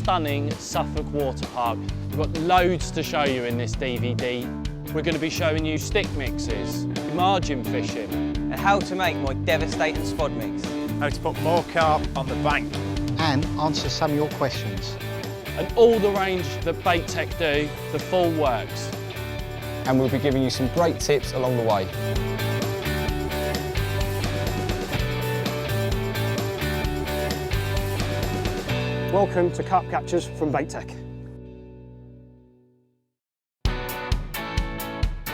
stunning Suffolk water park. We've got loads to show you in this DVD. We're going to be showing you stick mixes, margin fishing, and how to make my devastating spod mix. How to put more carp on the bank. And answer some of your questions. and all the range that Bait Tech do, the full works. And we'll be giving you some great tips along the way. Welcome to Carp Catchers from Bait Tech.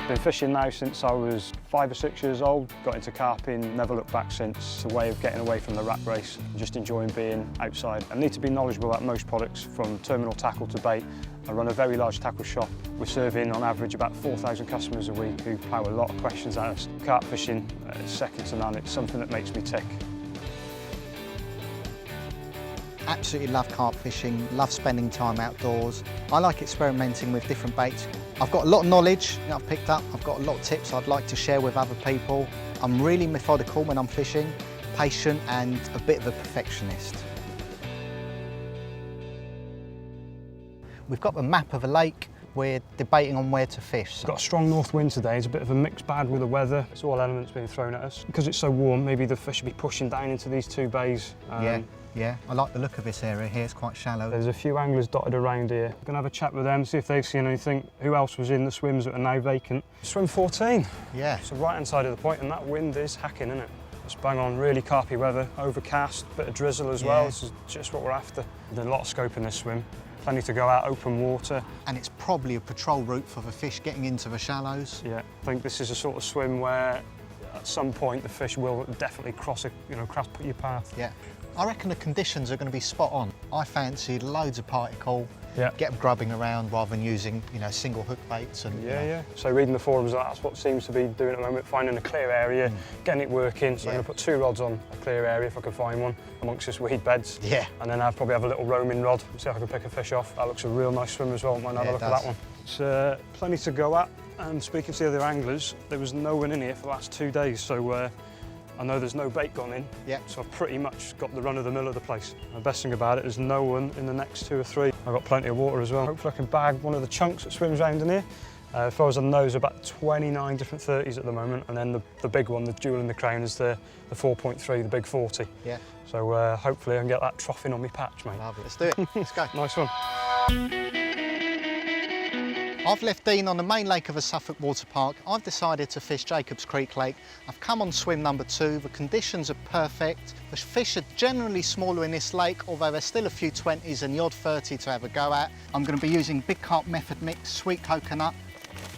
Been fishing now since I was 5 or 6 years old, got into carping, never looked back since. It's a way of getting away from the rat race, just enjoying being outside. I need to be knowledgeable about most products, from terminal tackle to bait. I run a very large tackle shop. We're serving on average about 4,000 customers a week who plough a lot of questions at us. Carp fishing is second to none. It's something that makes me tick. Absolutely love carp fishing, love spending time outdoors. I like experimenting with different baits. I've got a lot of knowledge that I've picked up. I've got a lot of tips I'd like to share with other people. I'm really methodical when I'm fishing, patient and a bit of a perfectionist. We've got the map of a lake. We're debating on where to fish. We've got a strong north wind today. It's a bit of a mixed bag with the weather. It's all elements being thrown at us. Because it's so warm, maybe the fish will be pushing down into these two bays. Yeah, I like the look of this area here. It's quite shallow. There's a few anglers dotted around here. We're going to have a chat with them, see if they've seen anything. Who else was in the swims that are now vacant? Swim 14. Yeah. It's the right-hand side of the point, and that wind is hacking, isn't it? It's bang on, really carpy weather, overcast, bit of drizzle as well. This is just what we're after. There's a lot of scope in this swim. Plenty to go out, open water. And it's probably a patrol route for the fish getting into the shallows. Yeah, I think this is a sort of swim where at some point the fish will definitely cross your path. Yeah. I reckon the conditions are going to be spot on. I fancied loads of particle, get them grubbing around rather than using, single hook baits. And Yeah. So reading the forums, that's what seems to be doing at the moment, finding a clear area, getting it working. So I'm going to put 2 rods on a clear area if I can find one amongst this weed beds. Yeah. And then I'll probably have a little roaming rod, see if I can pick a fish off. That looks a real nice swim as well. Might have a look at that one. It's plenty to go at. And speaking to the other anglers, there was no one in here for the last 2 days. So I know there's no bait gone in, so I've pretty much got the run of the mill of the place. The best thing about it is no one in the next 2 or 3. I've got plenty of water as well. Hopefully I can bag one of the chunks that swims around in here. As far as I know, there's about 29 different 30s at the moment, and then the big one, the jewel in the crown, is the 4.3, the big 40. Yeah. So hopefully I can get that troughing on my patch, mate. Love it. Let's do it. Let's go. Nice one. I've left Dean on the main lake of a Suffolk water park. I've decided to fish Jacob's Creek Lake. I've come on swim number 2. The conditions are perfect. The fish are generally smaller in this lake, although there's still a few 20s and the odd 30 to have a go at. I'm going to be using Big Carp Method Mix, sweet coconut.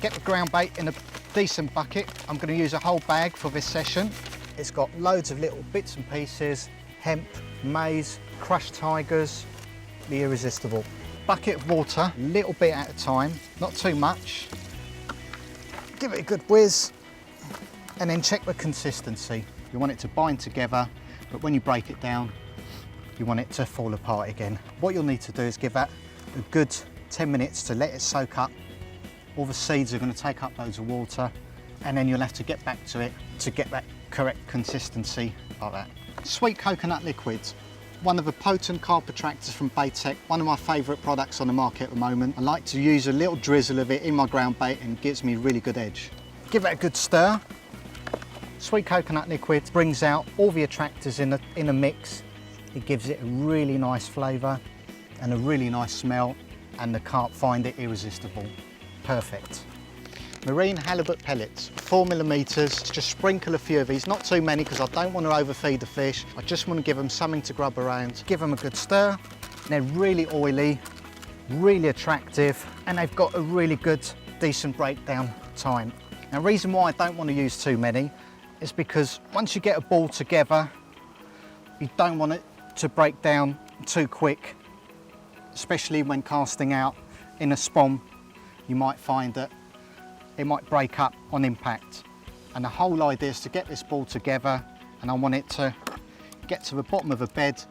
Get the ground bait in a decent bucket. I'm going to use a whole bag for this session. It's got loads of little bits and pieces, hemp, maize, crushed tigers, the irresistible. Bucket of water, a little bit at a time, not too much. Give it a good whiz, and then check the consistency. You want it to bind together, but when you break it down, you want it to fall apart again. What you'll need to do is give that a good 10 minutes to let it soak up. All the seeds are going to take up loads of water, and then you'll have to get back to it to get that correct consistency like that. Sweet coconut liquids. One of the potent carp attractors from Bait Tech, one of my favourite products on the market at the moment. I like to use a little drizzle of it in my ground bait and it gives me a really good edge. Give it a good stir. Sweet coconut liquid brings out all the attractors in a mix. It gives it a really nice flavour and a really nice smell, and the carp find it irresistible. Perfect. Marine halibut pellets, 4mm. Just sprinkle a few of these, not too many because I don't want to overfeed the fish. I just want to give them something to grub around. Give them a good stir. They're really oily, really attractive, and they've got a really good, decent breakdown time. Now, the reason why I don't want to use too many is because once you get a ball together, you don't want it to break down too quick, especially when casting out in a spawn. You might find that it might break up on impact. And the whole idea is to get this ball together, and I want it to get to the bottom of the bed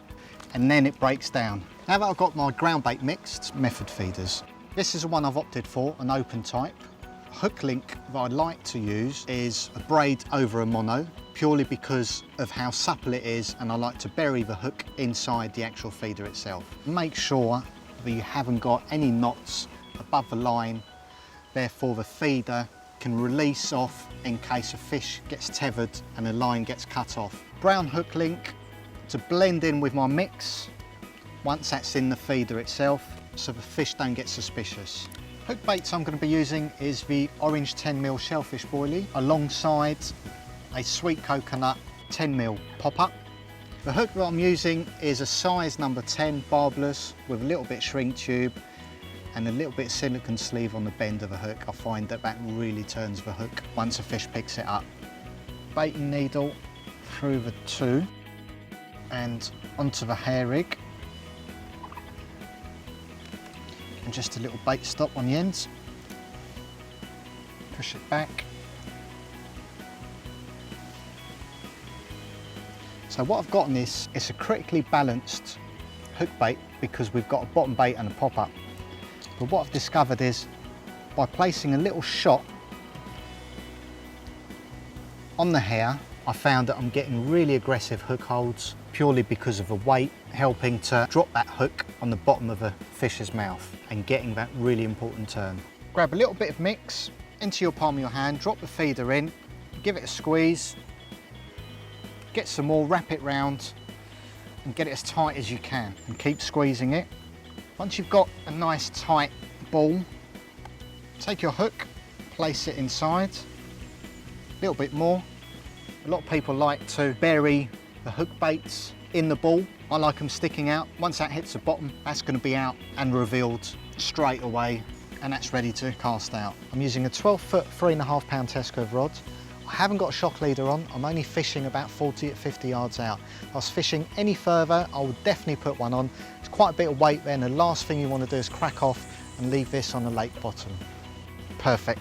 and then it breaks down. Now that I've got my ground bait mixed, method feeders. This is the one I've opted for, an open type. Hook link that I like to use is a braid over a mono, purely because of how supple it is, and I like to bury the hook inside the actual feeder itself. Make sure that you haven't got any knots above the line, therefore the feeder can release off in case a fish gets tethered and the line gets cut off. Brown hook link to blend in with my mix once that's in the feeder itself, so the fish don't get suspicious. Hook baits I'm going to be using is the orange 10mm shellfish boilie alongside a sweet coconut 10mm popper. The hook that I'm using is a size number 10 barbless with a little bit shrink tube and a little bit of silicone sleeve on the bend of the hook. I find that really turns the hook once a fish picks it up. Baiting needle through the two and onto the hair rig. And just a little bait stop on the ends. Push it back. So what I've got in this is a critically balanced hook bait because we've got a bottom bait and a pop-up. But what I've discovered is by placing a little shot on the hair, I found that I'm getting really aggressive hook holds purely because of the weight helping to drop that hook on the bottom of a fish's mouth and getting that really important turn. Grab a little bit of mix into your palm of your hand, drop the feeder in, give it a squeeze, get some more, wrap it round and get it as tight as you can and keep squeezing it. Once you've got a nice tight ball, take your hook, place it inside, a little bit more. A lot of people like to bury the hook baits in the ball. I like them sticking out. Once that hits the bottom, that's going to be out and revealed straight away, and that's ready to cast out. I'm using a 12-foot, 3.5 pound test curve rod. I haven't got a shock leader on. I'm only fishing about 40 at 50 yards out. If I was fishing any further, I would definitely put one on. It's quite a bit of weight there, and the last thing you want to do is crack off and leave this on the lake bottom. Perfect.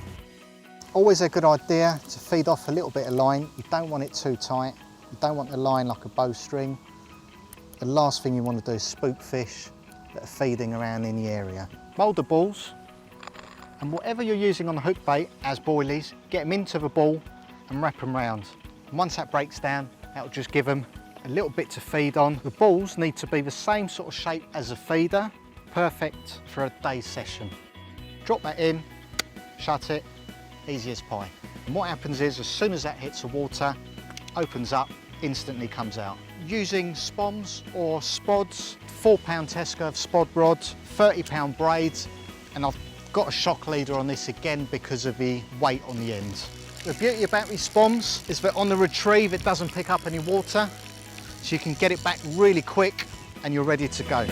Always a good idea to feed off a little bit of line. You don't want it too tight. You don't want the line like a bowstring. The last thing you want to do is spook fish that are feeding around in the area. Mould the balls, and whatever you're using on the hook bait as boilies, get them into the ball and wrap them round. And once that breaks down, that'll just give them a little bit to feed on. The balls need to be the same sort of shape as a feeder, perfect for a day's session. Drop that in, shut it, easy as pie. And what happens is, as soon as that hits the water, opens up, instantly comes out. Using Spoms or Spods, 4 pound test curve Spod rods, 30 pound braids, and I've got a shock leader on this again because of the weight on the end. The beauty about these Spoms is that on the retrieve it doesn't pick up any water, so you can get it back really quick and you're ready to go.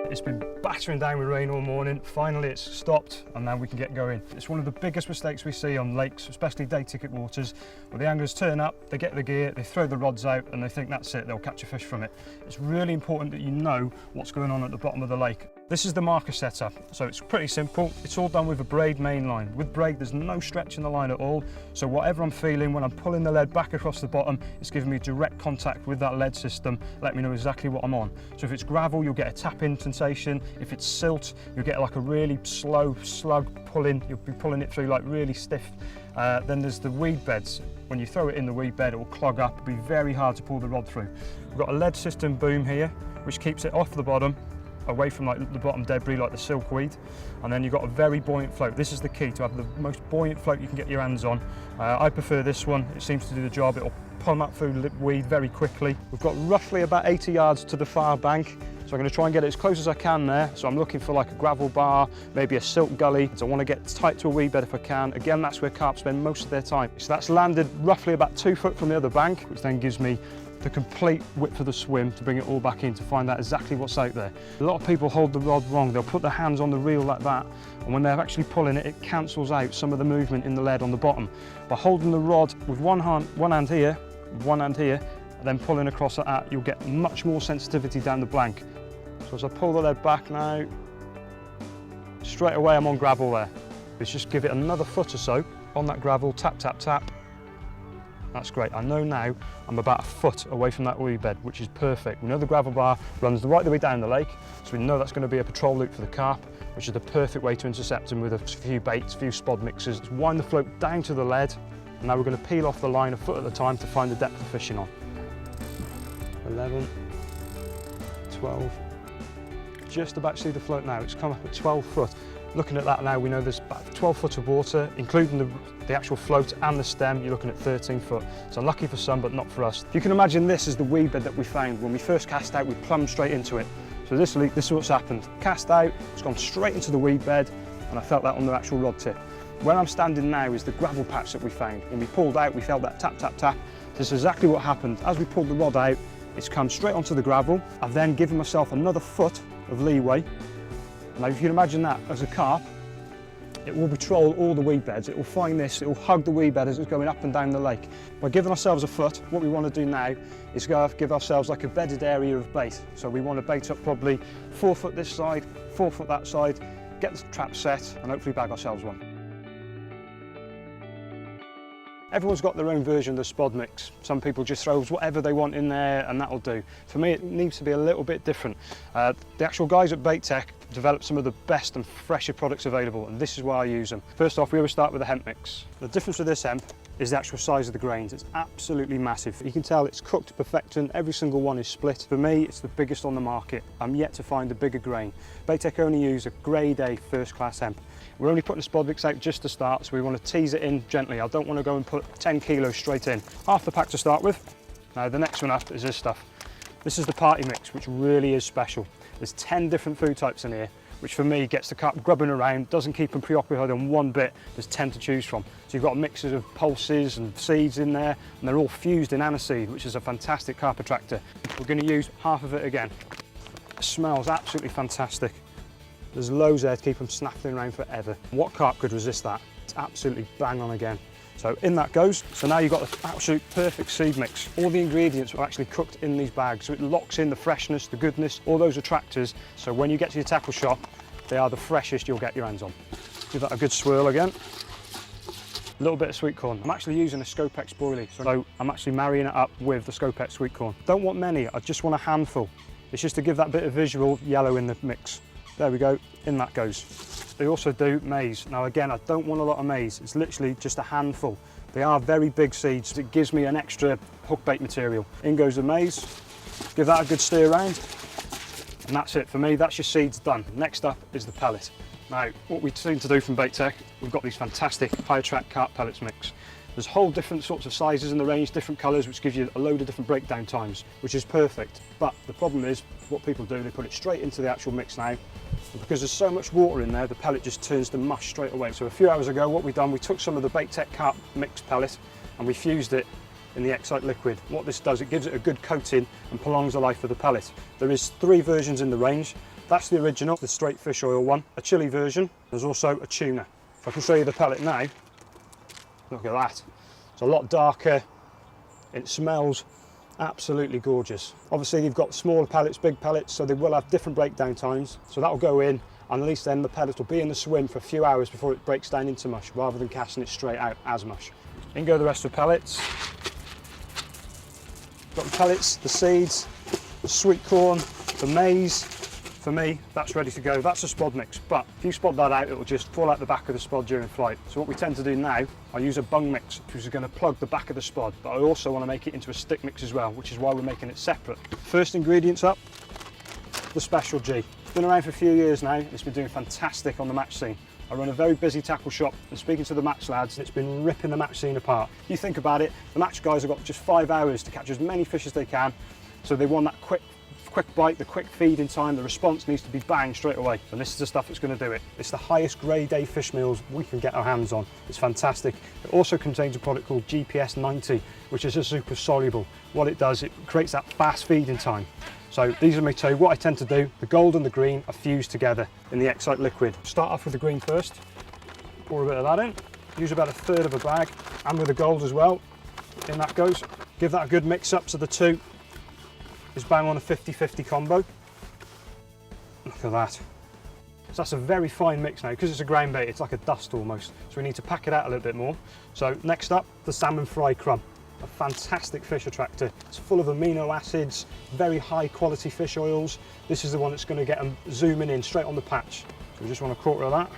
It's been battering down with rain all morning. Finally it's stopped and now we can get going. It's one of the biggest mistakes we see on lakes, especially day ticket waters, where the anglers turn up, they get the gear, they throw the rods out and they think that's it, they'll catch a fish from it. It's really important that you know what's going on at the bottom of the lake. This is the marker setup, so it's pretty simple. It's all done with a braid main line. With braid, there's no stretch in the line at all, so whatever I'm feeling when I'm pulling the lead back across the bottom, it's giving me direct contact with that lead system, let me know exactly what I'm on. So if it's gravel, you'll get a tap-in sensation. If it's silt, you'll get like a really slow slug pulling. You'll be pulling it through like really stiff. Then there's the weed beds. When you throw it in the weed bed, it will clog up. It'll be very hard to pull the rod through. We've got a lead system boom here, which keeps it off the bottom, away from like the bottom debris like the silkweed, and then you've got a very buoyant float. This is the key, to have the most buoyant float you can get your hands on. I prefer this one. It seems to do the job. It'll pull them up through the weed very quickly. We've got roughly about 80 yards to the far bank, so I'm going to try and get it as close as I can there. So I'm looking for like a gravel bar, maybe a silt gully. So I want to get tight to a weed bed if I can. Again, that's where carp spend most of their time. So that's landed roughly about 2 foot from the other bank, which then gives me the complete width of the swim to bring it all back in to find out exactly what's out there. A lot of people hold the rod wrong. They'll put their hands on the reel like that, and when they're actually pulling it, it cancels out some of the movement in the lead on the bottom. By holding the rod with one hand here, and then pulling across like that, you'll get much more sensitivity down the blank. So as I pull the lead back now, straight away I'm on gravel there. Let's just give it another foot or so on that gravel, tap, tap, tap. That's great. I know now I'm about a foot away from that weed bed, which is perfect. We know the gravel bar runs right the way down the lake, so we know that's going to be a patrol loop for the carp. which is the perfect way to intercept them with a few baits, a few spod mixers. Just wind the float down to the lead, and now we're going to peel off the line a foot at a time to find the depth of fishing on. 11, 12, just about to see the float now. It's come up at 12 foot. Looking at that now, we know there's about 12 foot of water, including the actual float and the stem. You're looking at 13 foot. So lucky for some, but not for us. You can imagine this is the weed bed that we found. When we first cast out, we plumbed straight into it. So this is what's happened. Cast out, it's gone straight into the weed bed, and I felt that on the actual rod tip. Where I'm standing now is the gravel patch that we found. When we pulled out, we felt that tap, tap, tap. This is exactly what happened. As we pulled the rod out, it's come straight onto the gravel. I've then given myself another foot of leeway. Now, if you can imagine that as a carp, it will patrol all the weed beds. It will find this, it will hug the weed bed as it's going up and down the lake. By giving ourselves a foot, what we want to do now is give ourselves like a bedded area of bait. So we want to bait up probably 4 foot this side, 4 foot that side, get the trap set, and hopefully bag ourselves one. Everyone's got their own version of the spod mix. Some people just throw whatever they want in there and that'll do. For me, it needs to be a little bit different. The actual guys at Bait Tech develop some of the best and fresher products available, and this is why I use them. First off, we always start with a hemp mix. The difference with this hemp is the actual size of the grains. It's absolutely massive. You can tell it's cooked to perfection. Every single one is split. For me, it's the biggest on the market. I'm yet to find a bigger grain. Bait Tech only use a grade A first class hemp. We're only putting the spod mix out just to start, so we want to tease it in gently. I don't want to go and put 10 kilos straight in. Half the pack to start with. Now the next one up is this stuff. This is the party mix, which really is special. There's 10 different food types in here, which for me gets the carp grubbing around, doesn't keep them preoccupied on one bit. There's 10 to choose from. So you've got mixes of pulses and seeds in there, and they're all fused in aniseed, which is a fantastic carp attractor. We're going to use half of it again. It smells absolutely fantastic. There's loads there to keep them snapping around forever. What carp could resist that? It's absolutely bang on again. So in that goes. So now you've got the absolute perfect seed mix. All the ingredients are actually cooked in these bags, so it locks in the freshness, the goodness, all those attractors. So when you get to your tackle shop, they are the freshest you'll get your hands on. Give that a good swirl again. A little bit of sweet corn. I'm actually using a Scopex boilie, so I'm actually marrying it up with the Scopex sweet corn. Don't want many, I just want a handful. It's just to give that bit of visual yellow in the mix. There we go, in that goes. They also do maize. Now again, I don't want a lot of maize. It's literally just a handful. They are very big seeds. It gives me an extra hook bait material. In goes the maize. Give that a good stir around. And that's it for me, that's your seeds done. Next up is the pellet. Now, what we seem to do from Bait Tech, we've got these fantastic high attract carp pellets mix. There's whole different sorts of sizes in the range, different colours, which gives you a load of different breakdown times, which is perfect. But the problem is, what people do, they put it straight into the actual mix now. And because there's so much water in there, the pellet just turns to mush straight away. So a few hours ago, what we've done, we took some of the Bait Tech carp mix pellet and we fused it in the Excite liquid. What this does, it gives it a good coating and prolongs the life of the pellet. There is 3 versions in the range. That's the original, the straight fish oil one, a chili version. There's also a tuna. If I can show you the pellet now, look at that. It's a lot darker, it smells absolutely gorgeous. Obviously you've got smaller pellets, big pellets, so they will have different breakdown times. So that'll go in, and at least then the pellets will be in the swim for a few hours before it breaks down into mush, rather than casting it straight out as mush. In go the rest of the pellets. Got the pellets, the seeds, the sweet corn, the maize. For me, that's ready to go. That's a spod mix, but if you spod that out, it will just fall out the back of the spod during flight. So what we tend to do now, I use a bung mix, which is going to plug the back of the spod, but I also want to make it into a stick mix as well, which is why we're making it separate. First ingredients up, the Special G. It's been around for a few years now, and it's been doing fantastic on the match scene. I run a very busy tackle shop, and speaking to the match lads, it's been ripping the match scene apart. If you think about it, the match guys have got just 5 hours to catch as many fish as they can, so they want that quick bite, the quick feed in time. The response needs to be bang straight away, and this is the stuff that's going to do it. It's the highest grade A fish meals we can get our hands on. It's fantastic. It also contains a product called GPS 90, which is a super soluble. What it does, it creates that fast feeding time. So these are my 2. What I tend to do, the gold and the green are fused together in the Excite liquid. Start off with the green first, pour a bit of that in, use about 1/3 of a bag, and with the gold as well. In that goes. Give that a good mix up so the 2 is bang on a 50-50 combo. Look at that. So that's a very fine mix now. Because it's a ground bait, it's like a dust almost. So we need to pack it out a little bit more. So next up, the salmon fry crumb. A fantastic fish attractor. It's full of amino acids, very high quality fish oils. This is the one that's going to get them zooming in straight on the patch. So we just want a quarter of that.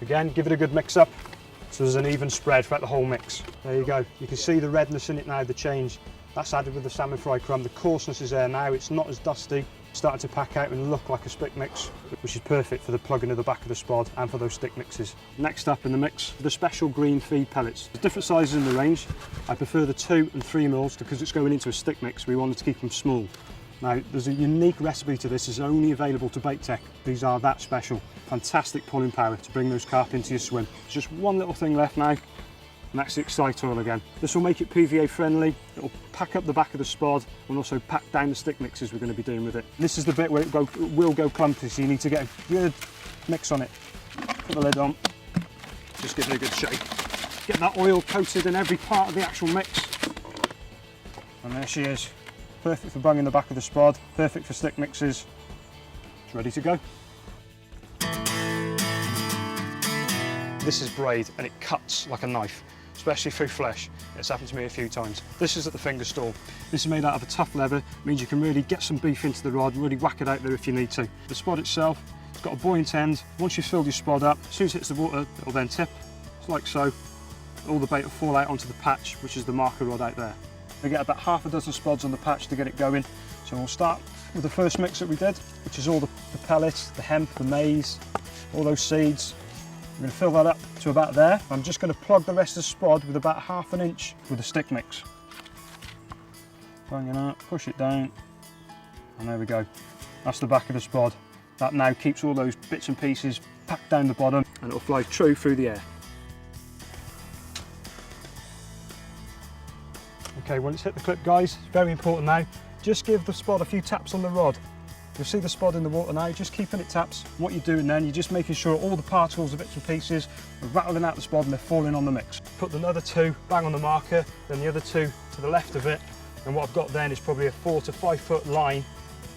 Again, give it a good mix up so there's an even spread throughout the whole mix. There you go. You can see the redness in it now, the change. That's added with the salmon fry crumb. The coarseness is there now. It's not as dusty. It's starting to pack out and look like a stick mix, which is perfect for the plugging of the back of the spod and for those stick mixes. Next up in the mix, the special green feed pellets. There's different sizes in the range. I prefer the 2 and 3 mils because it's going into a stick mix. We wanted to keep them small. Now, there's a unique recipe to this. It's only available to Bait Tech. These are that special. Fantastic pulling power to bring those carp into your swim. There's just one little thing left now, and that's the Excite oil again. This will make it PVA friendly. It'll pack up the back of the spod and also pack down the stick mixes we're going to be doing with it. This is the bit where it will go clumpy, so you need to get a good mix on it. Put the lid on, just give it a good shake. Get that oil coated in every part of the actual mix. And there she is. Perfect for bunging the back of the spod, perfect for stick mixes. It's ready to go. This is braid and it cuts like a knife, especially through flesh. It's happened to me a few times. This is at the finger stall. This is made out of a tough leather, means you can really get some beef into the rod, really whack it out there if you need to. The spod itself, it's got a buoyant end. Once you've filled your spod up, as soon as it hits the water, it'll then tip, just like so. All the bait will fall out onto the patch, which is the marker rod out there. We get about half a dozen spods on the patch to get it going. So we'll start with the first mix that we did, which is all the pellets, the hemp, the maize, all those seeds. We're going to fill that up to about there. I'm just going to plug the rest of the spod with about 1/2 inch with a stick mix. Bang it up, push it down, and there we go. That's the back of the spod. That now keeps all those bits and pieces packed down the bottom, and it'll fly true through the air. Okay, when it's hit the clip, guys, it's very important now. Just give the spod a few taps on the rod. You'll see the spod in the water now, just keeping it taps. What you're doing then, you're just making sure all the particles, the bits and pieces, are rattling out the spod and they're falling on the mix. Put another 2 bang on the marker, then the other 2 to the left of it, and what I've got then is probably a 4 to 5 foot line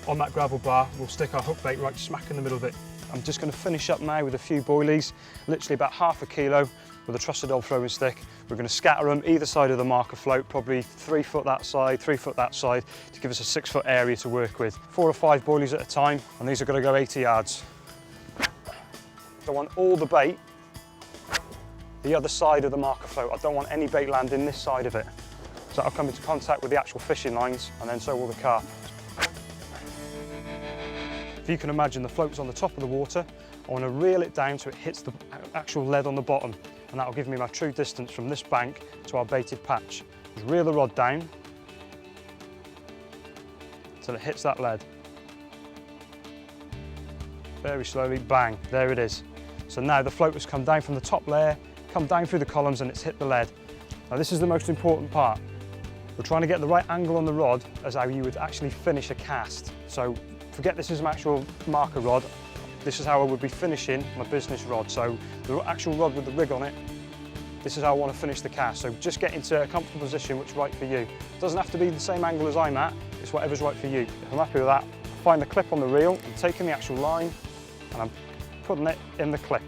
on that gravel bar. We'll stick our hook bait right smack in the middle of it. I'm just going to finish up now with a few boilies, literally about 1/2 kilo with a trusted old throwing stick. We're going to scatter them either side of the marker float, probably 3 foot that side, 3 foot that side, to give us a 6 foot area to work with. 4 or 5 boilies at a time, and these are going to go 80 yards. I want all the bait the other side of the marker float. I don't want any bait landing this side of it. So I'll come into contact with the actual fishing lines, and then so will the carp. If you can imagine the float's on the top of the water, I want to reel it down so it hits the actual lead on the bottom, and that'll give me my true distance from this bank to our baited patch. Just reel the rod down until it hits that lead. Very slowly, bang, there it is. So now the float has come down from the top layer, come down through the columns, and it's hit the lead. Now this is the most important part. We're trying to get the right angle on the rod as how you would actually finish a cast. So forget this is an actual marker rod. This is how I would be finishing my business rod. So the actual rod with the rig on it, this is how I want to finish the cast. So just get into a comfortable position which is right for you. It doesn't have to be the same angle as I'm at, it's whatever's right for you. If I'm happy with that, find the clip on the reel, I'm taking the actual line and I'm putting it in the clip.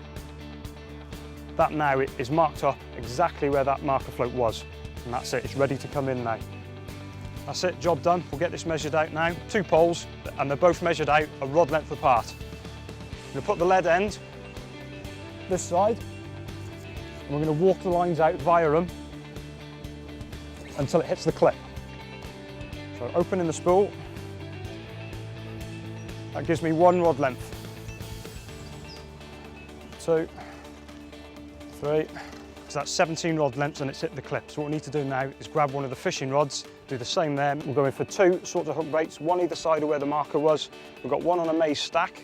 That now is marked up exactly where that marker float was. And that's it, it's ready to come in now. That's it, job done. We'll get this measured out now. 2 poles, and they're both measured out a rod length apart. We're going to put the lead end this side, and we're going to walk the lines out via them until it hits the clip. So opening the spool, that gives me 1 rod length. 2, 3, so that's 17 rod lengths and it's hit the clip. So what we need to do now is grab one of the fishing rods, do the same there. We'll go in for 2 sorts of hook baits, one either side of where the marker was. We've got one on a maize stack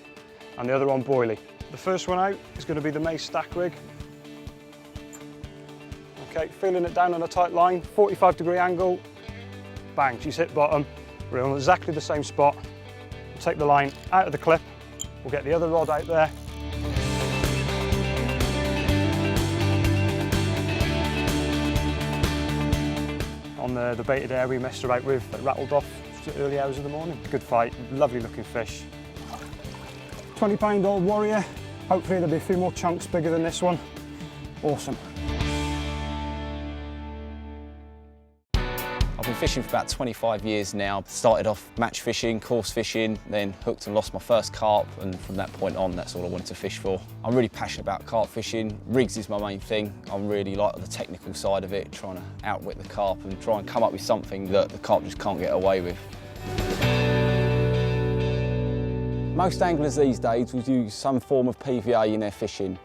and the other on boilie. The first one out is going to be the maize stack rig. Okay, feeling it down on a tight line, 45-degree angle, bang, she's hit bottom. We're on exactly the same spot. We'll take the line out of the clip, we'll get the other rod out there. On the baited area we messed about with, that rattled off early hours of the morning. Good fight, lovely looking fish. 20-pound old warrior, hopefully there'll be a few more chunks bigger than this one. Awesome. I've been fishing for about 25 years now. Started off match fishing, course fishing, then hooked and lost my first carp, and from that point on, that's all I wanted to fish for. I'm really passionate about carp fishing. Rigs is my main thing. I really like the technical side of it, trying to outwit the carp and try and come up with something that the carp just can't get away with. Most anglers these days will use some form of PVA in their fishing,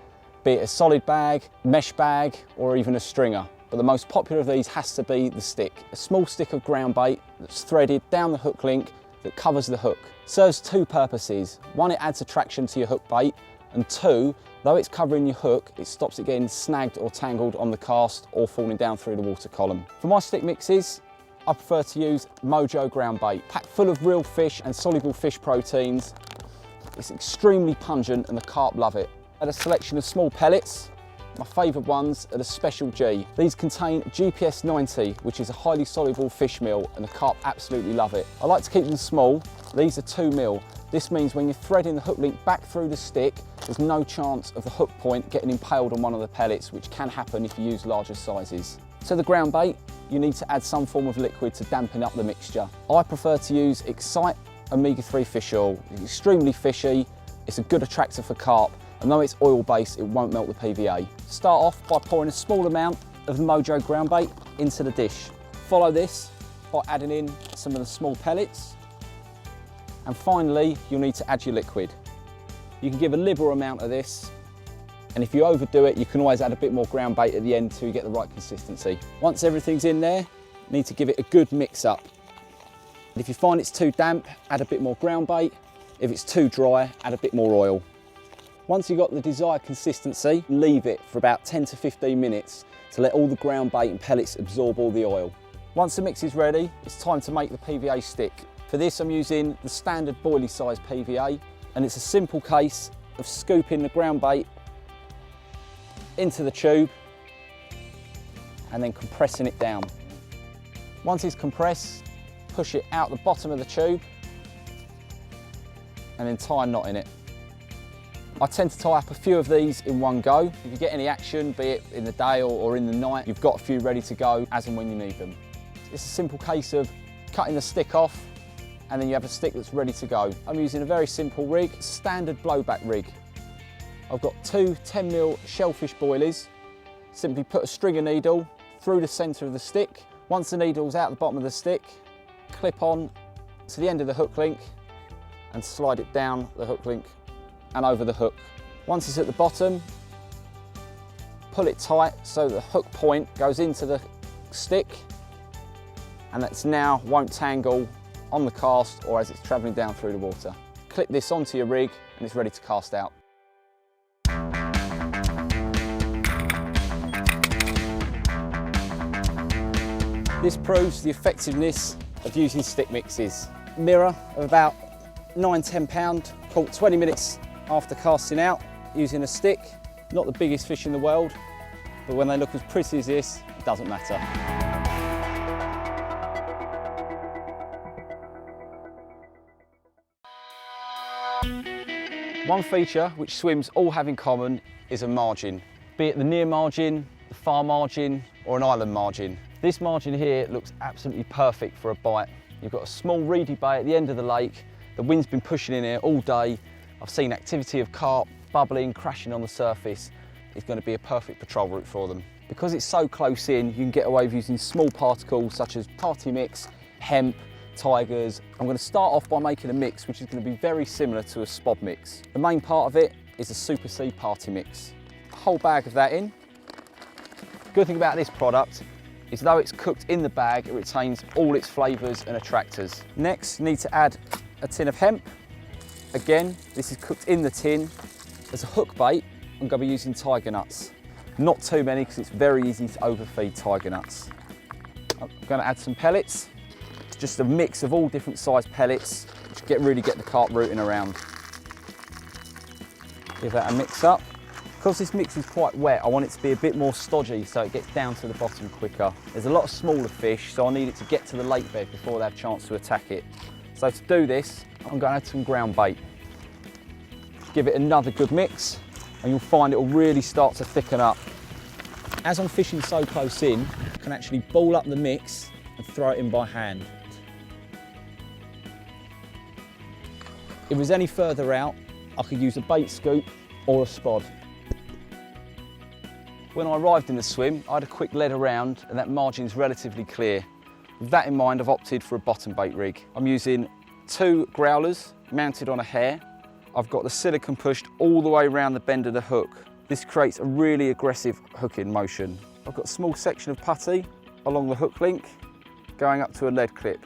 be it a solid bag, mesh bag, or even a stringer. But the most popular of these has to be the stick. A small stick of ground bait that's threaded down the hook link that covers the hook. Serves two purposes. One, it adds attraction to your hook bait, and two, though it's covering your hook, it stops it getting snagged or tangled on the cast or falling down through the water column. For my stick mixes, I prefer to use Mojo ground bait. Packed full of real fish and soluble fish proteins. It's extremely pungent and the carp love it. Add a selection of small pellets. My favourite ones are the Special G. These contain GPS 90, which is a highly soluble fish meal, and the carp absolutely love it. I like to keep them small. These are 2 mil. This means when you're threading the hook link back through the stick, there's no chance of the hook point getting impaled on one of the pellets, which can happen if you use larger sizes. To the ground bait, you need to add some form of liquid to dampen up the mixture. I prefer to use Excite omega-3 fish oil. It's extremely fishy, it's a good attractor for carp, and though it's oil-based, it won't melt the PVA. Start off by pouring a small amount of the Mojo ground bait into the dish. Follow this by adding in some of the small pellets, and finally you'll need to add your liquid. You can give a liberal amount of this, and if you overdo it, you can always add a bit more ground bait at the end till you get the right consistency. Once everything's in there, you need to give it a good mix up. If you find it's too damp, add a bit more ground bait. If it's too dry, add a bit more oil. Once you've got the desired consistency, leave it for about 10 to 15 minutes to let all the ground bait and pellets absorb all the oil. Once the mix is ready, it's time to make the PVA stick. For this, I'm using the standard boilie size PVA, and it's a simple case of scooping the ground bait into the tube and then compressing it down. Once it's compressed, push it out the bottom of the tube and then tie a knot in it. I tend to tie up a few of these in one go. If you get any action, be it in the day or in the night, you've got a few ready to go as and when you need them. It's a simple case of cutting the stick off and then you have a stick that's ready to go. I'm using a very simple rig, standard blowback rig. I've got 2 10mm shellfish boilies. Simply put a stringer needle through the centre of the stick. Once the needle's out the bottom of the stick, clip on to the end of the hook link and slide it down the hook link and over the hook. Once it's at the bottom, pull it tight so the hook point goes into the stick, and that's now won't tangle on the cast or as it's travelling down through the water. Clip this onto your rig and it's ready to cast out. This proves the effectiveness of using stick mixes. Mirror of about 9–10 pound, caught 20 minutes after casting out using a stick. Not the biggest fish in the world, but when they look as pretty as this, it doesn't matter. One feature which swims all have in common is a margin, be it the near margin, the far margin, or an island margin. This margin here looks absolutely perfect for a bite. You've got a small reedy bay at the end of the lake. The wind's been pushing in here all day. I've seen activity of carp, bubbling, crashing on the surface. It's going to be a perfect patrol route for them. Because it's so close in, you can get away with using small particles such as party mix, hemp, tigers. I'm going to start off by making a mix which is going to be very similar to a spod mix. The main part of it is a Super C party mix. A whole bag of that in. Good thing about this product is though it's cooked in the bag, it retains all its flavours and attractors. Next, you need to add a tin of hemp. Again, this is cooked in the tin. As a hook bait, I'm going to be using tiger nuts. Not too many because it's very easy to overfeed tiger nuts. I'm going to add some pellets. It's just a mix of all different size pellets which really get the carp rooting around. Give that a mix up. Because this mix is quite wet, I want it to be a bit more stodgy so it gets down to the bottom quicker. There's a lot of smaller fish, so I need it to get to the lake bed before they have a chance to attack it. So to do this, I'm going to add some ground bait. Give it another good mix, and you'll find it will really start to thicken up. As I'm fishing so close in, I can actually ball up the mix and throw it in by hand. If it was any further out, I could use a bait scoop or a spod. When I arrived in the swim, I had a quick lead around and that margin's relatively clear. With that in mind, I've opted for a bottom bait rig. I'm using 2 growlers mounted on a hair. I've got the silicone pushed all the way around the bend of the hook. This creates a really aggressive hooking motion. I've got a small section of putty along the hook link going up to a lead clip.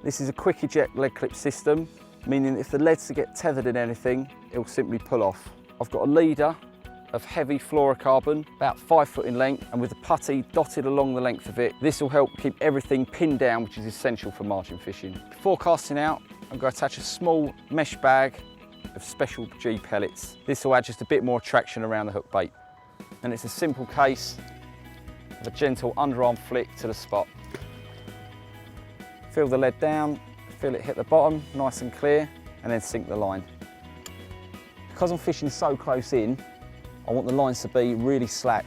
This is a quick eject lead clip system, meaning if the leads get tethered in anything, it will simply pull off. I've got a leader of heavy fluorocarbon, about 5 foot in length, and with the putty dotted along the length of it, this will help keep everything pinned down, which is essential for margin fishing. Before casting out, I'm going to attach a small mesh bag of special G pellets. This will add just a bit more traction around the hook bait. And it's a simple case of a gentle underarm flick to the spot. Feel the lead down, feel it hit the bottom, nice and clear, and then sink the line. Because I'm fishing so close in, I want the lines to be really slack,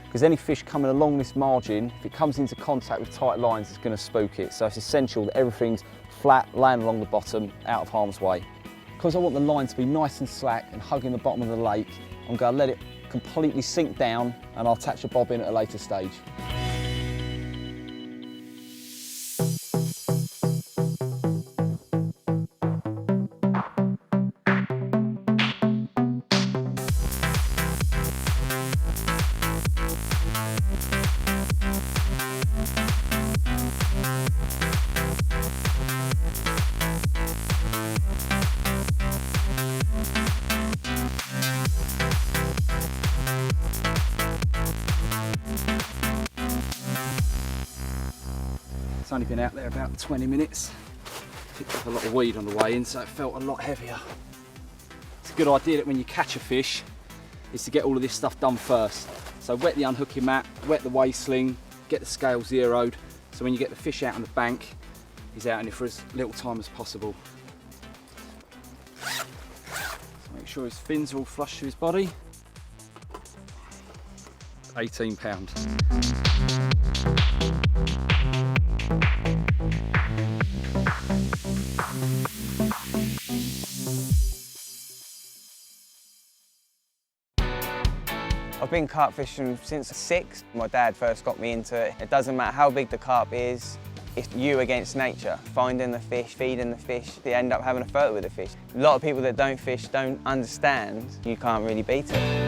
because any fish coming along this margin, if it comes into contact with tight lines, it's going to spook it. So it's essential that everything's flat, laying along the bottom, out of harm's way. Because I want the line to be nice and slack and hugging the bottom of the lake, I'm going to let it completely sink down and I'll attach a bob in at a later stage. It's only been out there about 20 minutes. Picked up a lot of weed on the way in, so it felt a lot heavier. It's a good idea that when you catch a fish, is to get all of this stuff done first. So wet the unhooking mat, wet the weigh sling, get the scale zeroed, so when you get the fish out on the bank, he's out in it for as little time as possible. So make sure his fins are all flush to his body. 18 pound. I've been carp fishing since 6. My dad first got me into it. It doesn't matter how big the carp is, it's you against nature. Finding the fish, feeding the fish, you end up having a photo with the fish. A lot of people that don't fish don't understand you can't really beat it.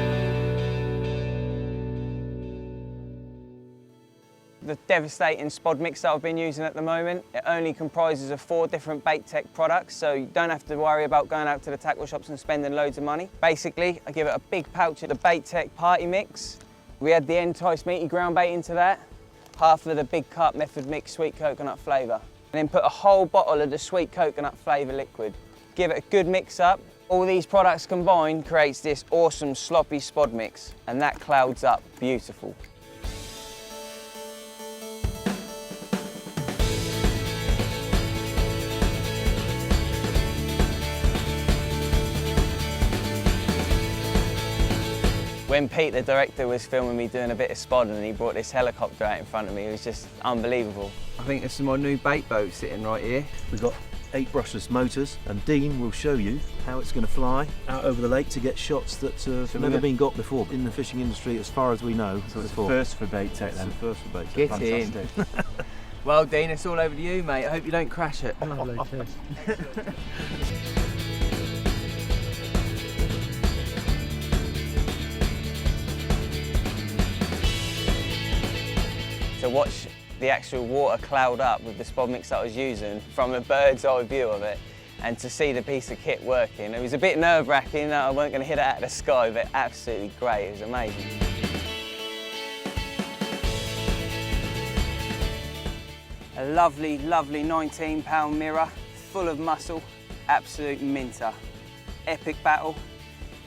The devastating spod mix that I've been using at the moment, it only comprises of 4 different bait tech products, so you don't have to worry about going out to the tackle shops and spending loads of money. Basically, I give it a big pouch of the bait tech party mix. We add the Entice meaty ground bait into that, half of the Big Carp method mix sweet coconut flavour, and then put a whole bottle of the sweet coconut flavour liquid. Give it a good mix up. All these products combined creates this awesome sloppy spod mix, and that clouds up beautiful. When Pete, the director, was filming me doing a bit of spod and he brought this helicopter out in front of me, it was just unbelievable. I think this is my new bait boat sitting right here. We've got 8 brushless motors, and Dean will show you how it's going to fly out over the lake to get shots that have never been got before in the fishing industry, as far as we know. So it's first for bait tech then? It's the first for bait tech. Get in. Well, Dean, it's all over to you, mate. I hope you don't crash it. Lovely, cheers. To watch the actual water cloud up with the spod mix that I was using from a bird's eye view of it, and to see the piece of kit working, it was a bit nerve-wracking that I weren't going to hit it out of the sky, but absolutely great. It was amazing. A lovely, lovely 19-pound mirror, full of muscle, absolute minter. Epic battle.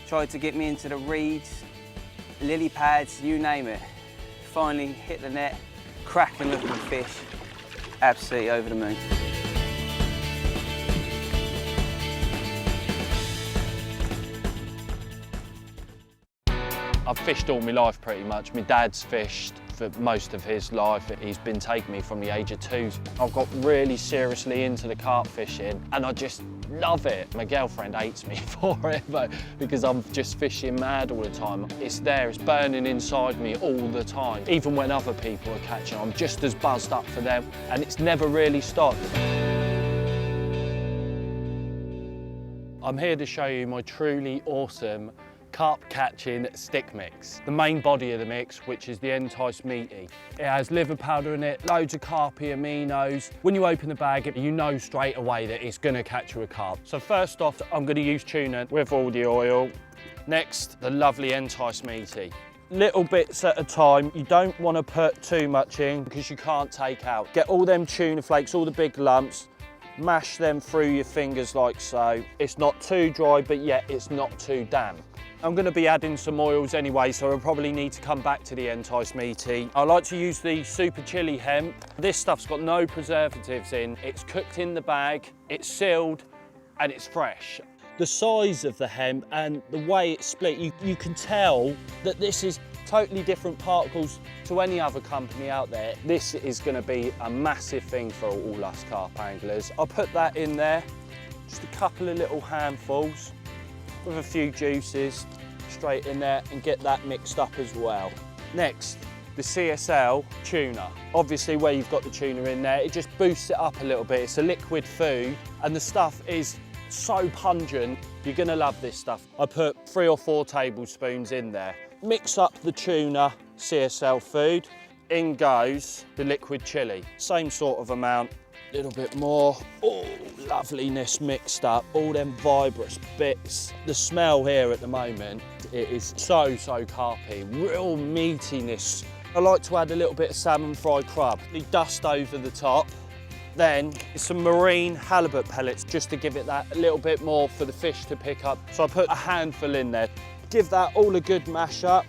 Tried to get me into the reeds, lily pads, you name it. Finally hit the net. Cracking looking fish, absolutely over the moon. I've fished all my life pretty much. My dad's fished For most of his life, he's been taking me from the age of 2. I've got really seriously into the carp fishing and I just love it. My girlfriend hates me for it, but because I'm just fishing mad all the time. It's there, it's burning inside me all the time. Even when other people are catching, I'm just as buzzed up for them, and it's never really stopped. I'm here to show you my truly awesome carp catching stick mix. The main body of the mix, which is the Entice Meaty. It has liver powder in it, loads of carpy aminos. When you open the bag, you know straight away that it's gonna catch you a carp. So first off, I'm gonna use tuna with all the oil. Next, the lovely Entice Meaty. Little bits at a time. You don't wanna put too much in because you can't take out. Get all them tuna flakes, all the big lumps, mash them through your fingers like so. It's not too dry, but yet it's not too damp. I'm going to be adding some oils anyway, so I'll probably need to come back to the Entice Meaty. I like to use the super chili hemp. This stuff's got no preservatives in. It's cooked in the bag, it's sealed, and it's fresh. The size of the hemp and the way it's split, you can tell that this is totally different particles to any other company out there. This is going to be a massive thing for all us carp anglers. I'll put that in there, just a couple of little handfuls with a few juices straight in there, and get that mixed up as well. Next, the CSL tuna. Obviously where you've got the tuna in there, it just boosts it up a little bit. It's a liquid food and the stuff is so pungent. You're gonna love this stuff. I put 3 or 4 tablespoons in there. Mix up the tuna CSL food. In goes the liquid chili. Same sort of amount, a little bit more. Oh, loveliness mixed up, all them fibrous bits. The smell here at the moment, it is so carpy, real meatiness. I like to add a little bit of salmon fried crab. The dust over the top. Then some marine halibut pellets just to give it that a little bit more for the fish to pick up. So I put a handful in there. Give that all a good mash up.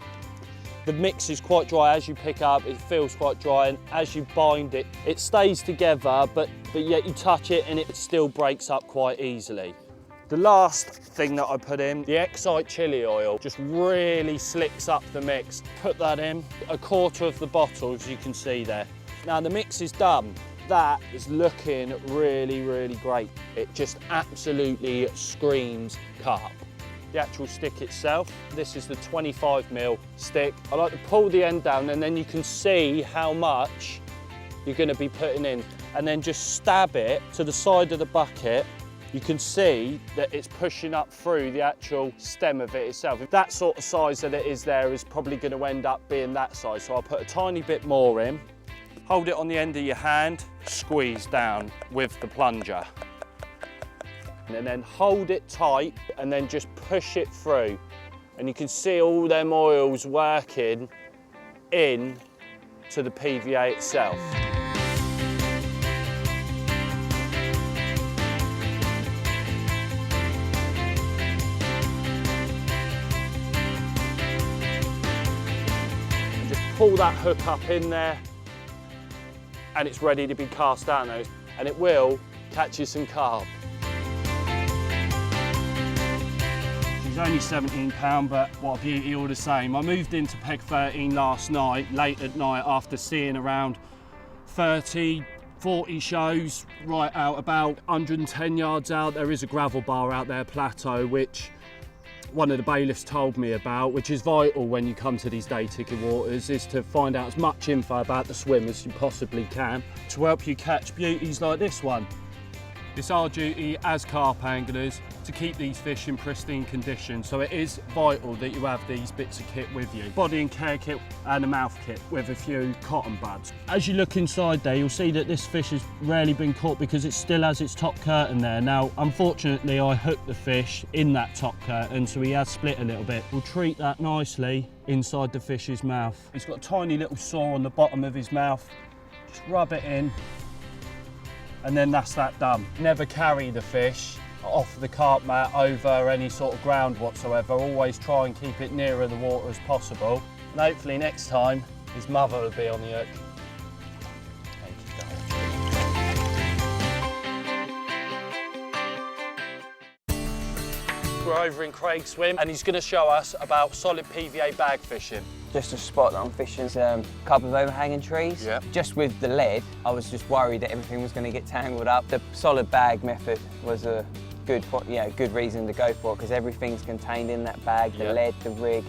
The mix is quite dry as you pick up, it feels quite dry, and as you bind it, it stays together, but yet you touch it and it still breaks up quite easily. The last thing that I put in, the Excite chili oil, just really slicks up the mix. Put that in, a quarter of the bottle as you can see there. Now the mix is done. That is looking really great. It just absolutely screams carp. The actual stick itself, this is the 25mm stick. I like to pull the end down and then you can see how much you're going to be putting in, and then just stab it to the side of the bucket. You can see that it's pushing up through the actual stem of it itself. If that sort of size that it is there is probably going to end up being that size, so I'll put a tiny bit more in. Hold it on the end of your hand, squeeze down with the plunger. And then hold it tight and then just push it through. And you can see all them oils working in to the PVA itself. And just pull that hook up in there and it's ready to be cast out now. And it will catch you some carp. It's only £17, but what a beauty all the same. I moved into Peg 13 last night, late at night, after seeing around 30, 40 shows right out about 110 yards out. There is a gravel bar out there, Plateau, which one of the bailiffs told me about, which is vital when you come to these day ticket waters, is to find out as much info about the swim as you possibly can to help you catch beauties like this one. It's our duty as carp anglers to keep these fish in pristine condition, so it is vital that you have these bits of kit with you. Body and care kit and a mouth kit with a few cotton buds. As you look inside there, you'll see that this fish has rarely been caught because it still has its top curtain there. Now, unfortunately, I hooked the fish in that top curtain, so he has split a little bit. We'll treat that nicely inside the fish's mouth. He's got a tiny little sore on the bottom of his mouth. Just rub it in. And then that's that done. Never carry the fish off the carp mat over any sort of ground whatsoever. Always try and keep it nearer the water as possible. And hopefully next time his mother will be on the hook. We're over in Craig's swim and he's going to show us about solid PVA bag fishing. just a spot that I'm fishing. It's a couple of overhanging trees. Yeah. Just with the lead, I was just worried that everything was going to get tangled up. The solid bag method was a good reason to go for it, because everything's contained in that bag. The lead, the rig,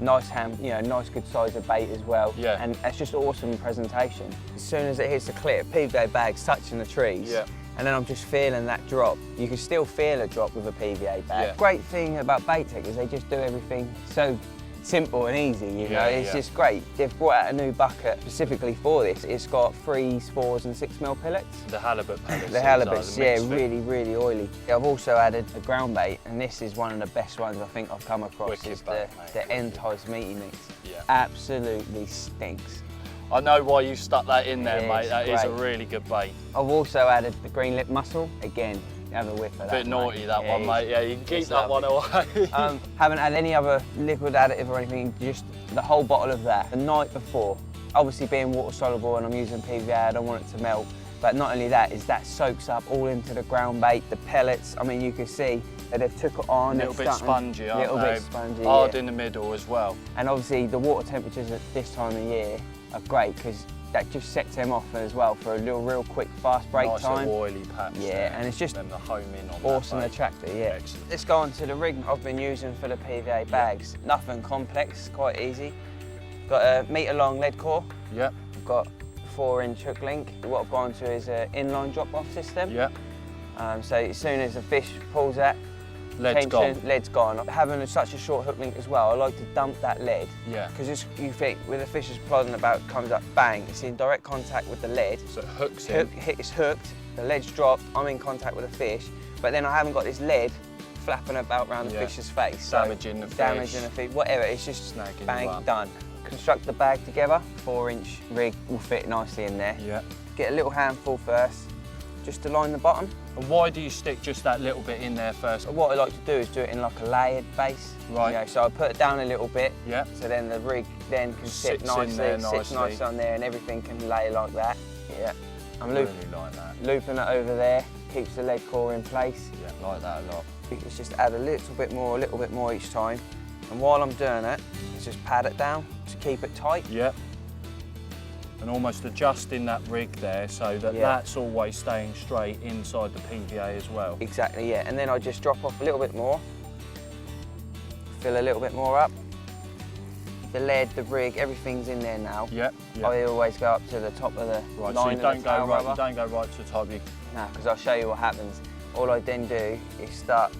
nice nice good size of bait as well. Yeah. And it's just awesome presentation. As soon as it hits the clip, PVA bag's touching the trees. Yeah. And then I'm just feeling that drop. You can still feel a drop with a PVA bag. Yeah. Great thing about Bait Tech is they just do everything so simple and easy, you know, it's just great. They've brought out a new bucket specifically for this. It's got 3, 4s and 6mm pellets. The halibut pellets. The halibuts, really oily. I've also added a ground bait, and this is one of the best ones I think I've come across. Wicked is bait, the Enticed Meaty Mix. Yeah. Absolutely stinks. I know why you stuck that in there, Yeah, mate. it's That is a great. really good bait. I've also added the green lip mussel. Again, have a whiff of that. Bit naughty, mate. that one, mate. Yeah, you can keep it's that one away. Haven't had any other liquid additive or anything, just the whole bottle of that. The night before, obviously being water soluble and I'm using PVA, I don't want it to melt. But not only that, is that soaks up all into the ground bait, the pellets. I mean, you can see that they've took it on. A little bit spongy, aren't they? A little bit spongy, Hard in the middle as well. And obviously the water temperatures at this time of year are great, because that just sets them off as well for a real quick, fast break Nice time. Little oily patch. Yeah, there. and it's just then the home in on awesome that bait. attractor, yeah. Excellent. Let's go on to the rig I've been using for the PVA bags. Nothing complex, quite easy. Got a metre long lead core. Yep. I've got 4-inch hook link. What I've gone to is an inline drop-off system. Yep. So as soon as the fish pulls that, Lead's tension, gone. lead's gone. Having such a short hook link as well, I like to dump that lead. Yeah. Because you think, with the fish is plodding about, comes up, bang, it's in direct contact with the lead. So it hooks in. It's hooked, the lead's dropped, I'm in contact with the fish, but then I haven't got this lead flapping about around the fish's face. So Damaging the fish. Damaging the fish, whatever, it's just Snagging bang, you up. done. Construct the bag together, 4-inch rig will fit nicely in there. Yeah. Get a little handful first, just to line the bottom. And why do you stick just that little bit in there first? So what I like to do is do it in like a layered base. Right. You know, so I put it down a little bit. Yeah. So then the rig then can sit Sits in there sits nicely. nice on there, and everything can lay like that. Yeah. I'm Really like that. looping it over there, keeps the lead core in place. Yeah, like that a lot. Let's just add a little bit more each time. And while I'm doing it, let's just pad it down to keep it tight. Yep. And almost adjusting that rig there so that that's always staying straight inside the PVA as well. Exactly, yeah. And then I just drop off a little bit more, fill a little bit more up. The lead, the rig, everything's in there now. Yep. I always go up to the top of the Right, line so you of don't the go tail right. rubber. You don't go right to the top. You No, because I'll show you what happens. All I then do is start,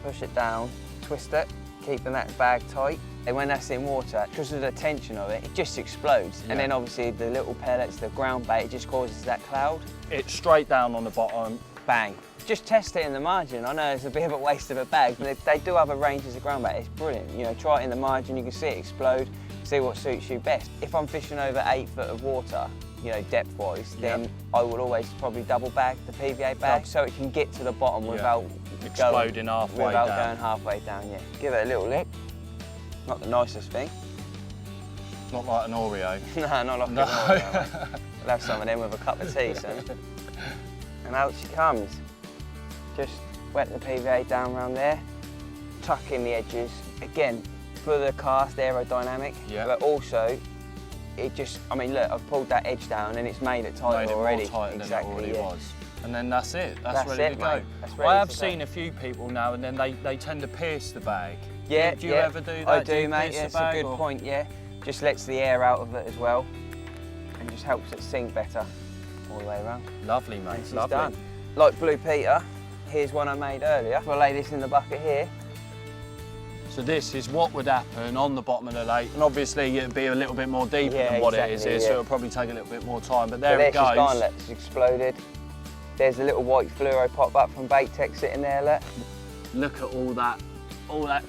push it down, twist it, keeping that bag tight. And when that's in water, because of the tension of it, it just explodes. Yeah. And then obviously the little pellets, the ground bait, it just causes that cloud. It's straight down on the bottom. Bang. Just test it in the margin. I know it's a bit of a waste of a bag, but they do other ranges of ground bait. It's brilliant. You know, try it in the margin, you can see it explode, see what suits you best. If I'm fishing over 8 foot of water, you know, depth-wise, then I will always probably double bag the PVA bag so it can get to the bottom without Exploding halfway without down. going halfway down, yeah. Give it a little lick. Not the nicest thing. Not like an Oreo. No, not like No. an Oreo. We'll have some of them with a cup of tea soon. And out she comes. Just wet the PVA down around there. Tuck in the edges. Again, for the cast aerodynamic, but also it just, I mean, look, I've pulled that edge down and it's made it tighter already. Made it more tighter than it already was. And then that's it. That's ready it, to go. mate. That's ready I have to seen go. a few people now and then they tend to pierce the bag. Yeah, Do you ever do that? I Do you do, mate. pierce Yeah, the it's a bag, good or- point, yeah. Just lets the air out of it as well and just helps it sink better all the way around. Lovely, mate. And she's Lovely. done. Like Blue Peter, here's one I made earlier. I'll lay this in the bucket here. So this is what would happen on the bottom of the lake, and obviously it'd be a little bit more deeper Yeah, than what it is exactly, here, so yeah. it'll probably take a little bit more time. But So there it she's goes. gone, look, she's exploded. There's a little white fluoro pop up from Bait Tech sitting there, look. Look at all that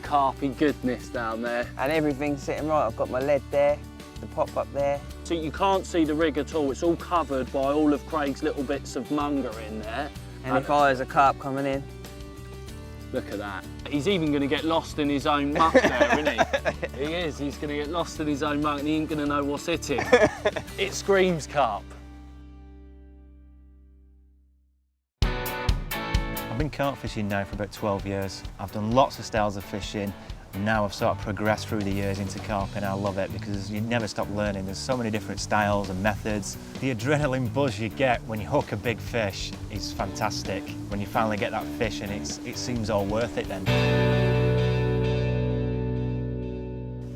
carpy goodness down there. And everything's sitting right. I've got my lead there, the pop up there. So you can't see the rig at all. It's all covered by all of Craig's little bits of munger in there. And if I was a carp coming in, Look at that. He's even going to get lost in his own muck there, isn't he? He is. He's going to get lost in his own muck and he ain't going to know what's hitting. It screams carp. I've been carp fishing now for about 12 years. I've done lots of styles of fishing, Now I've sort of progressed through the years into carp and I love it because you never stop learning. There's so many different styles and methods. The adrenaline buzz you get when you hook a big fish is fantastic. When you finally get that fish and it seems all worth it then.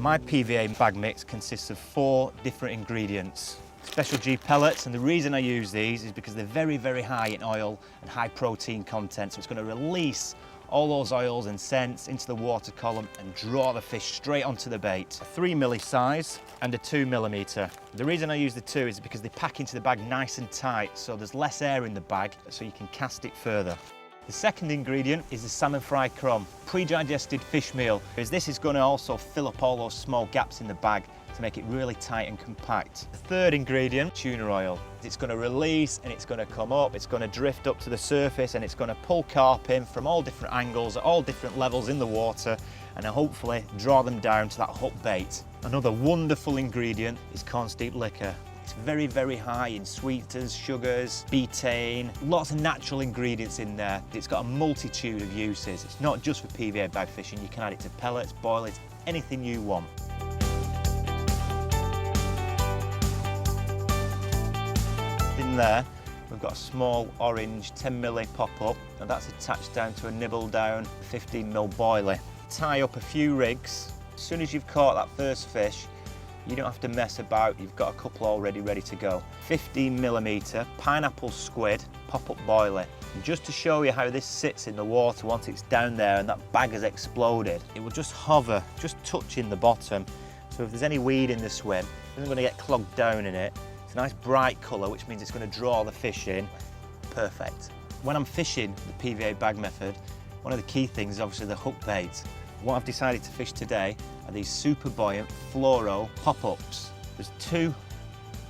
My PVA bag mix consists of 4 different ingredients. Special G pellets, and the reason I use these is because they're very, very high in oil and high protein content, so it's going to release all those oils and scents into the water column and draw the fish straight onto the bait. A 3 milli size and a 2 millimeter. The reason I use the 2 is because they pack into the bag nice and tight, so there's less air in the bag, so you can cast it further. The second ingredient is the salmon fry crumb, pre-digested fish meal, because this is going to also fill up all those small gaps in the bag to make it really tight and compact. The third ingredient, tuna oil. It's going to release and it's going to come up, it's going to drift up to the surface and it's going to pull carp in from all different angles at all different levels in the water and hopefully draw them down to that hook bait. Another wonderful ingredient is corn steep liquor. It's very, very high in sweeteners, sugars, betaine, lots of natural ingredients in there. It's got a multitude of uses. It's not just for PVA bag fishing, you can add it to pellets, boil it, anything you want. In there, we've got a small orange 10 milli pop-up, and that's attached down to a nibble down 15 mil boilie. Tie up a few rigs. As soon as you've caught that first fish, you don't have to mess about, you've got a couple already ready to go. 15 millimeter pineapple squid pop-up boilie. And just to show you how this sits in the water once it's down there and that bag has exploded, it will just hover, just touching the bottom. So if there's any weed in the swim, it isn't going to get clogged down in it. It's a nice bright colour, which means it's going to draw the fish in. Perfect. When I'm fishing the PVA bag method, one of the key things is obviously the hook bait. What I've decided to fish today are these super buoyant fluoro pop-ups. There's 2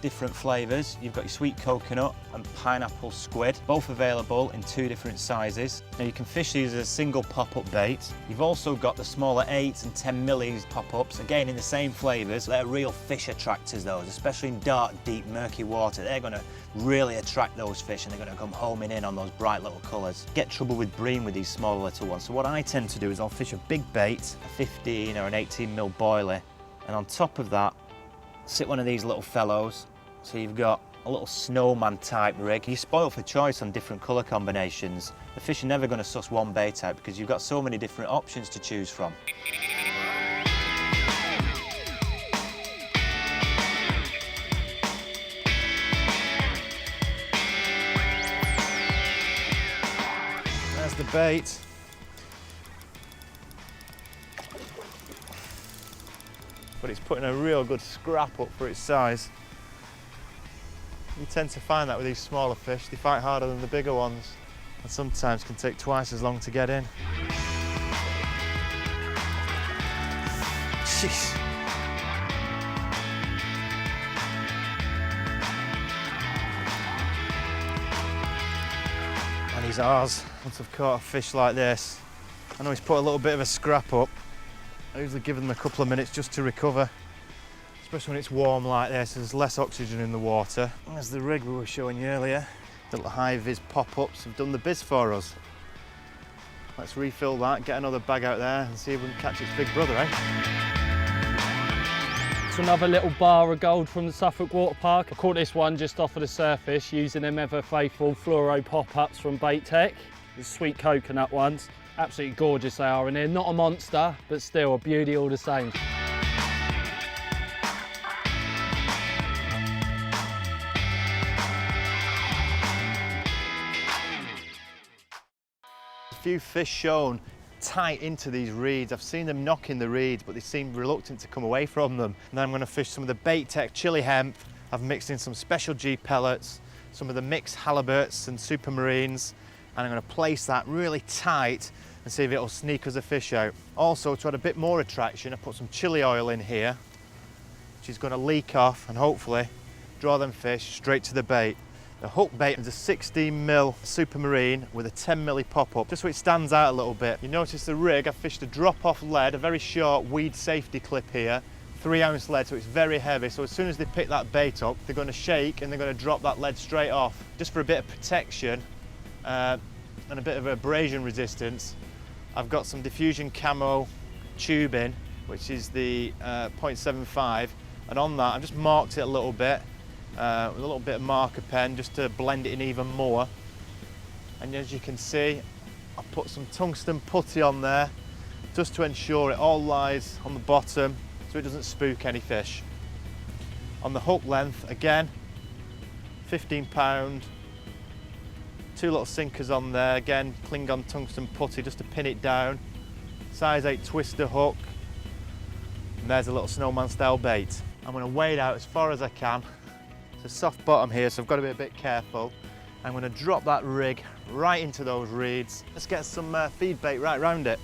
different flavours. You've got your sweet coconut and pineapple squid, both available in 2 different sizes. Now you can fish these as a single pop-up bait. You've also got the smaller 8 and 10 millis pop-ups, again in the same flavours. They're real fish attractors those, especially in dark, deep, murky water. They're going to really attract those fish and they're going to come homing in on those bright little colours. Get trouble with bream with these smaller little ones. So what I tend to do is I'll fish a big bait, a 15 or an 18 mil boilie, and on top of that, sit one of these little fellows. So you've got a little Snowman type rig. You're spoiled for choice on different colour combinations. The fish are never going to suss one bait out because you've got so many different options to choose from. There's the bait. But it's putting a real good scrap up for its size. You tend to find that with these smaller fish, they fight harder than the bigger ones and sometimes can take twice as long to get in. Jeez. And he's ours. Once I've caught a fish like this, I know he's put a little bit of a scrap up. I usually give them a couple of minutes just to recover. Especially when it's warm like this, there's less oxygen in the water. There's the rig we were showing you earlier. The little high-vis pop-ups have done the biz for us. Let's refill that, get another bag out there and see if we can catch its big brother, eh? It's another little bar of gold from the Suffolk Water Park. I caught this one just off of the surface using them ever faithful fluoro pop-ups from Bait Tech. The sweet coconut ones. Absolutely gorgeous they are in here. Not a monster, but still a beauty all the same. Few fish shown tight into these reeds. I've seen them knocking the reeds, but they seem reluctant to come away from them. And then I'm going to fish some of the Bait Tech chili hemp. I've mixed in some Special G pellets, some of the mixed halibuts and supermarines, and I'm going to place that really tight and see if it'll sneak us a fish out. Also, to add a bit more attraction, I put some chili oil in here, which is going to leak off and hopefully draw them fish straight to the bait. The hook bait is a 16 mil supermarine with a 10 milli pop-up, just so it stands out a little bit. You notice the rig, I fished a drop-off lead, a very short weed safety clip here, 3-ounce lead, so it's very heavy. So as soon as they pick that bait up, they're going to shake and they're going to drop that lead straight off. Just for a bit of protection and a bit of abrasion resistance, I've got some diffusion camo tubing, which is the 0.75, and on that I've just marked it a little bit with a little bit of marker pen just to blend it in even more. And as you can see, I've put some tungsten putty on there just to ensure it all lies on the bottom so it doesn't spook any fish. On the hook length, again, 15 pound, 2 little sinkers on there, again Klingon tungsten putty just to pin it down, size 8 twister hook, and there's a little Snowman style bait. I'm going to wade out as far as I can. It's a soft bottom here, so I've got to be a bit careful. I'm going to drop that rig right into those reeds. Let's get some feed bait right round it.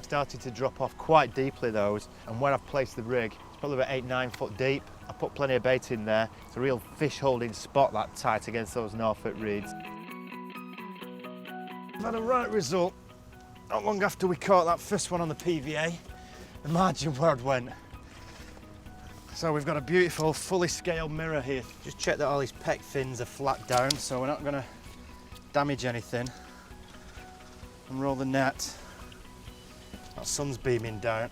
Started to drop off quite deeply those, and where I've placed the rig, it's probably about 8-9 foot deep. I put plenty of bait in there. It's a real fish holding spot that tight against those Norfolk reeds. I've had a right result. Not long after we caught that first one on the PVA, the margin word went. So we've got a beautiful fully scaled mirror here. Just check that all these pec fins are flat down so we're not going to damage anything. And roll the net. That sun's beaming down.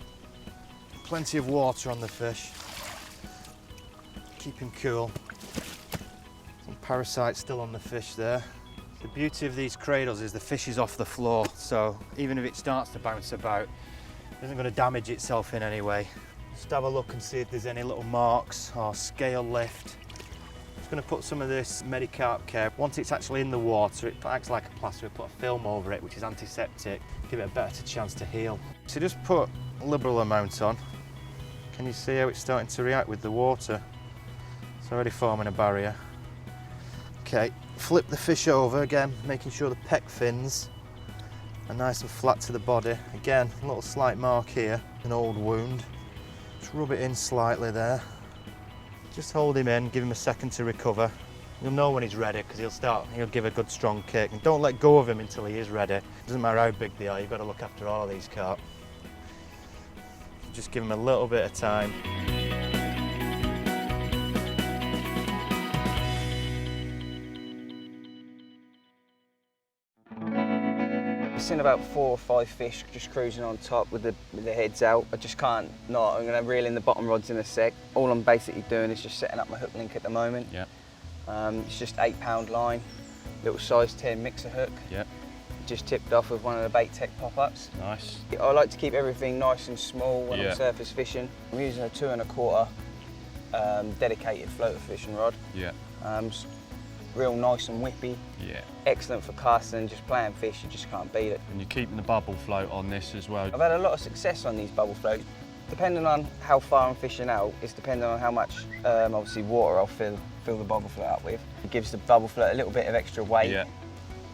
Plenty of water on the fish. Keep him cool. Some parasites still on the fish there. The beauty of these cradles is the fish is off the floor, so even if it starts to bounce about, it isn't going to damage itself in any way. Just have a look and see if there's any little marks or scale lift. I'm just going to put some of this Medicarp care. Once it's actually in the water, it acts like a plaster. We put a film over it, which is antiseptic, give it a better chance to heal. So just put a liberal amount on. Can you see how it's starting to react with the water? It's already forming a barrier. Okay, flip the fish over again, making sure the pec fins are nice and flat to the body. Again, a little slight mark here, an old wound. Just rub it in slightly there. Just hold him in, give him a second to recover. You'll know when he's ready because he'll give a good strong kick. And don't let go of him until he is ready. Doesn't matter how big they are, you've got to look after all of these carp. Just give him a little bit of time. I've seen about 4 or 5 fish just cruising on top with the heads out. I just can't not. I'm going to reel in the bottom rods in a sec. All I'm basically doing is just setting up my hook link at the moment. Yeah. It's just 8 pound line, little size 10 mixer hook. Yeah. Just tipped off with one of the Bait Tech pop-ups. Nice. I like to keep everything nice and small when Yeah. I'm surface fishing. I'm using a 2 1/4 dedicated floater fishing rod. Yeah. Real nice and whippy. Yeah. Excellent for casting, just playing fish, you just can't beat it. And you're keeping the bubble float on this as well. I've had a lot of success on these bubble floats. Depending on how far I'm fishing out, it's depending on how much obviously water I'll fill the bubble float up with. It gives the bubble float a little bit of extra weight. Yeah.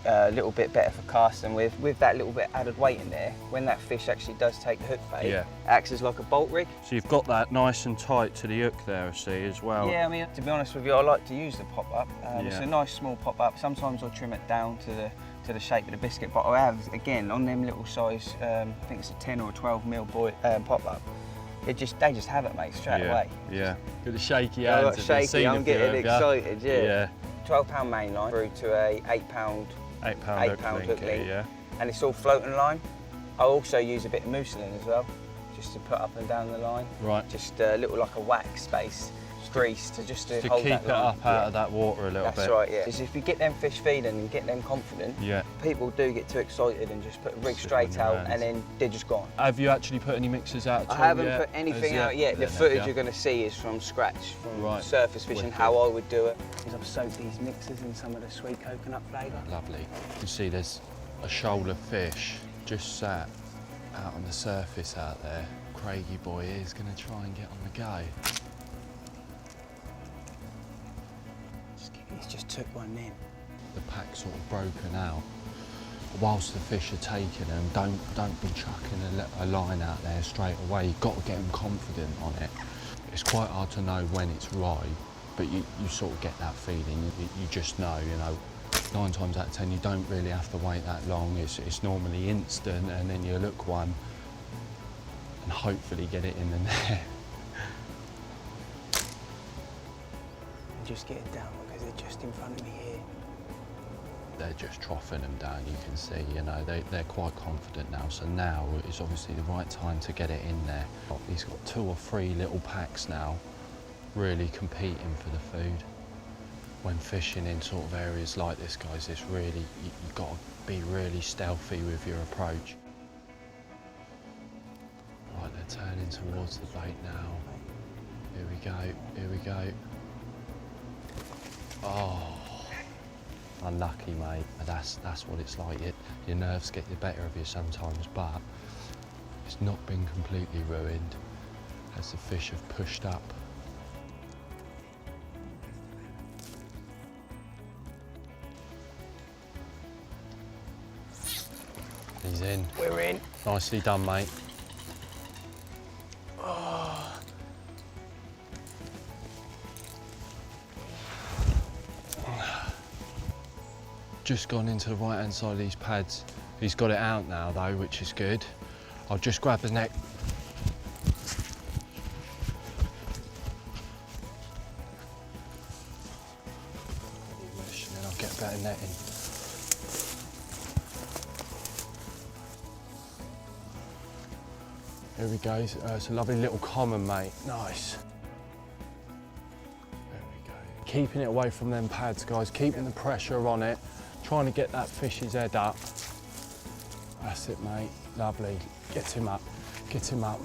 A little bit better for casting with that little bit added weight in there. When that fish actually does take the hook bait, Yeah. it acts as like a bolt rig. So you've got that nice and tight to the hook there, I see, as well. Yeah, I mean, to be honest with you, I like to use the pop-up. It's Yeah. a nice small pop-up. Sometimes I'll trim it down to the shape of the biscuit, but I have, again, on them little size, I think it's a 10 or a 12 mil pop-up. They just have it, mate, straight away. Yeah. Got the shaky I hands. got shaky, I'm getting excited, yeah. Yeah. 12 pound main line through to a 8 pound hook link, yeah. and it's all floating line. I also use a bit of mucilin as well, just to put up and down the line. Right. Just a little like a wax space grease to hold keep that it line. up out of that water a little bit. That's right, yeah. Because if you get them fish feeding and get them confident, Yeah. people do get too excited and just put a rig straight on out your hands. and then they're just gone. Have you actually put any mixers out at I all haven't yet? put anything As out yet. The Then, footage have you're going to see is from scratch, from Right. surface fishing, Wicked. how I would do it. Because I've soaked these mixers in some of the sweet coconut flavour. Lovely. You see there's a shoal of fish just sat out on the surface out there. Craigie boy is going to try and get on the go. He's just took one in. The pack's sort of broken out. Whilst the fish are taking them, don't be chucking a line out there straight away. You've got to get them confident on it. It's quite hard to know when it's right, but you sort of get that feeling. You just know, 9 times out of 10 you don't really have to wait that long. It's normally instant, and then you look one and hopefully get it in the net. And just get it down because they're just in front of me here. they're just troughing them down, you can see, you know, they're quite confident now. So now is obviously the right time to get it in there. He's got 2 or 3 little packs now, really competing for the food. When fishing in sort of areas like this, guys, it's really, you've got to be really stealthy with your approach. Right, they're turning towards the bait now. Here we go, here we go. Oh, unlucky, mate. That's what it's like. Your nerves get the better of you sometimes, but it's not been completely ruined as the fish have pushed up. He's in. We're in. Nicely done, mate. Just gone into the right-hand side of these pads. He's got it out now, though, which is good. I'll just grab the neck. And then I'll get better netting. Here we go. It's a lovely little common, mate. Nice. There we go. Keeping it away from them pads, guys. Keeping the pressure on it. Trying to get that fish's head up. That's it, mate. Lovely. Get him up. Get him up.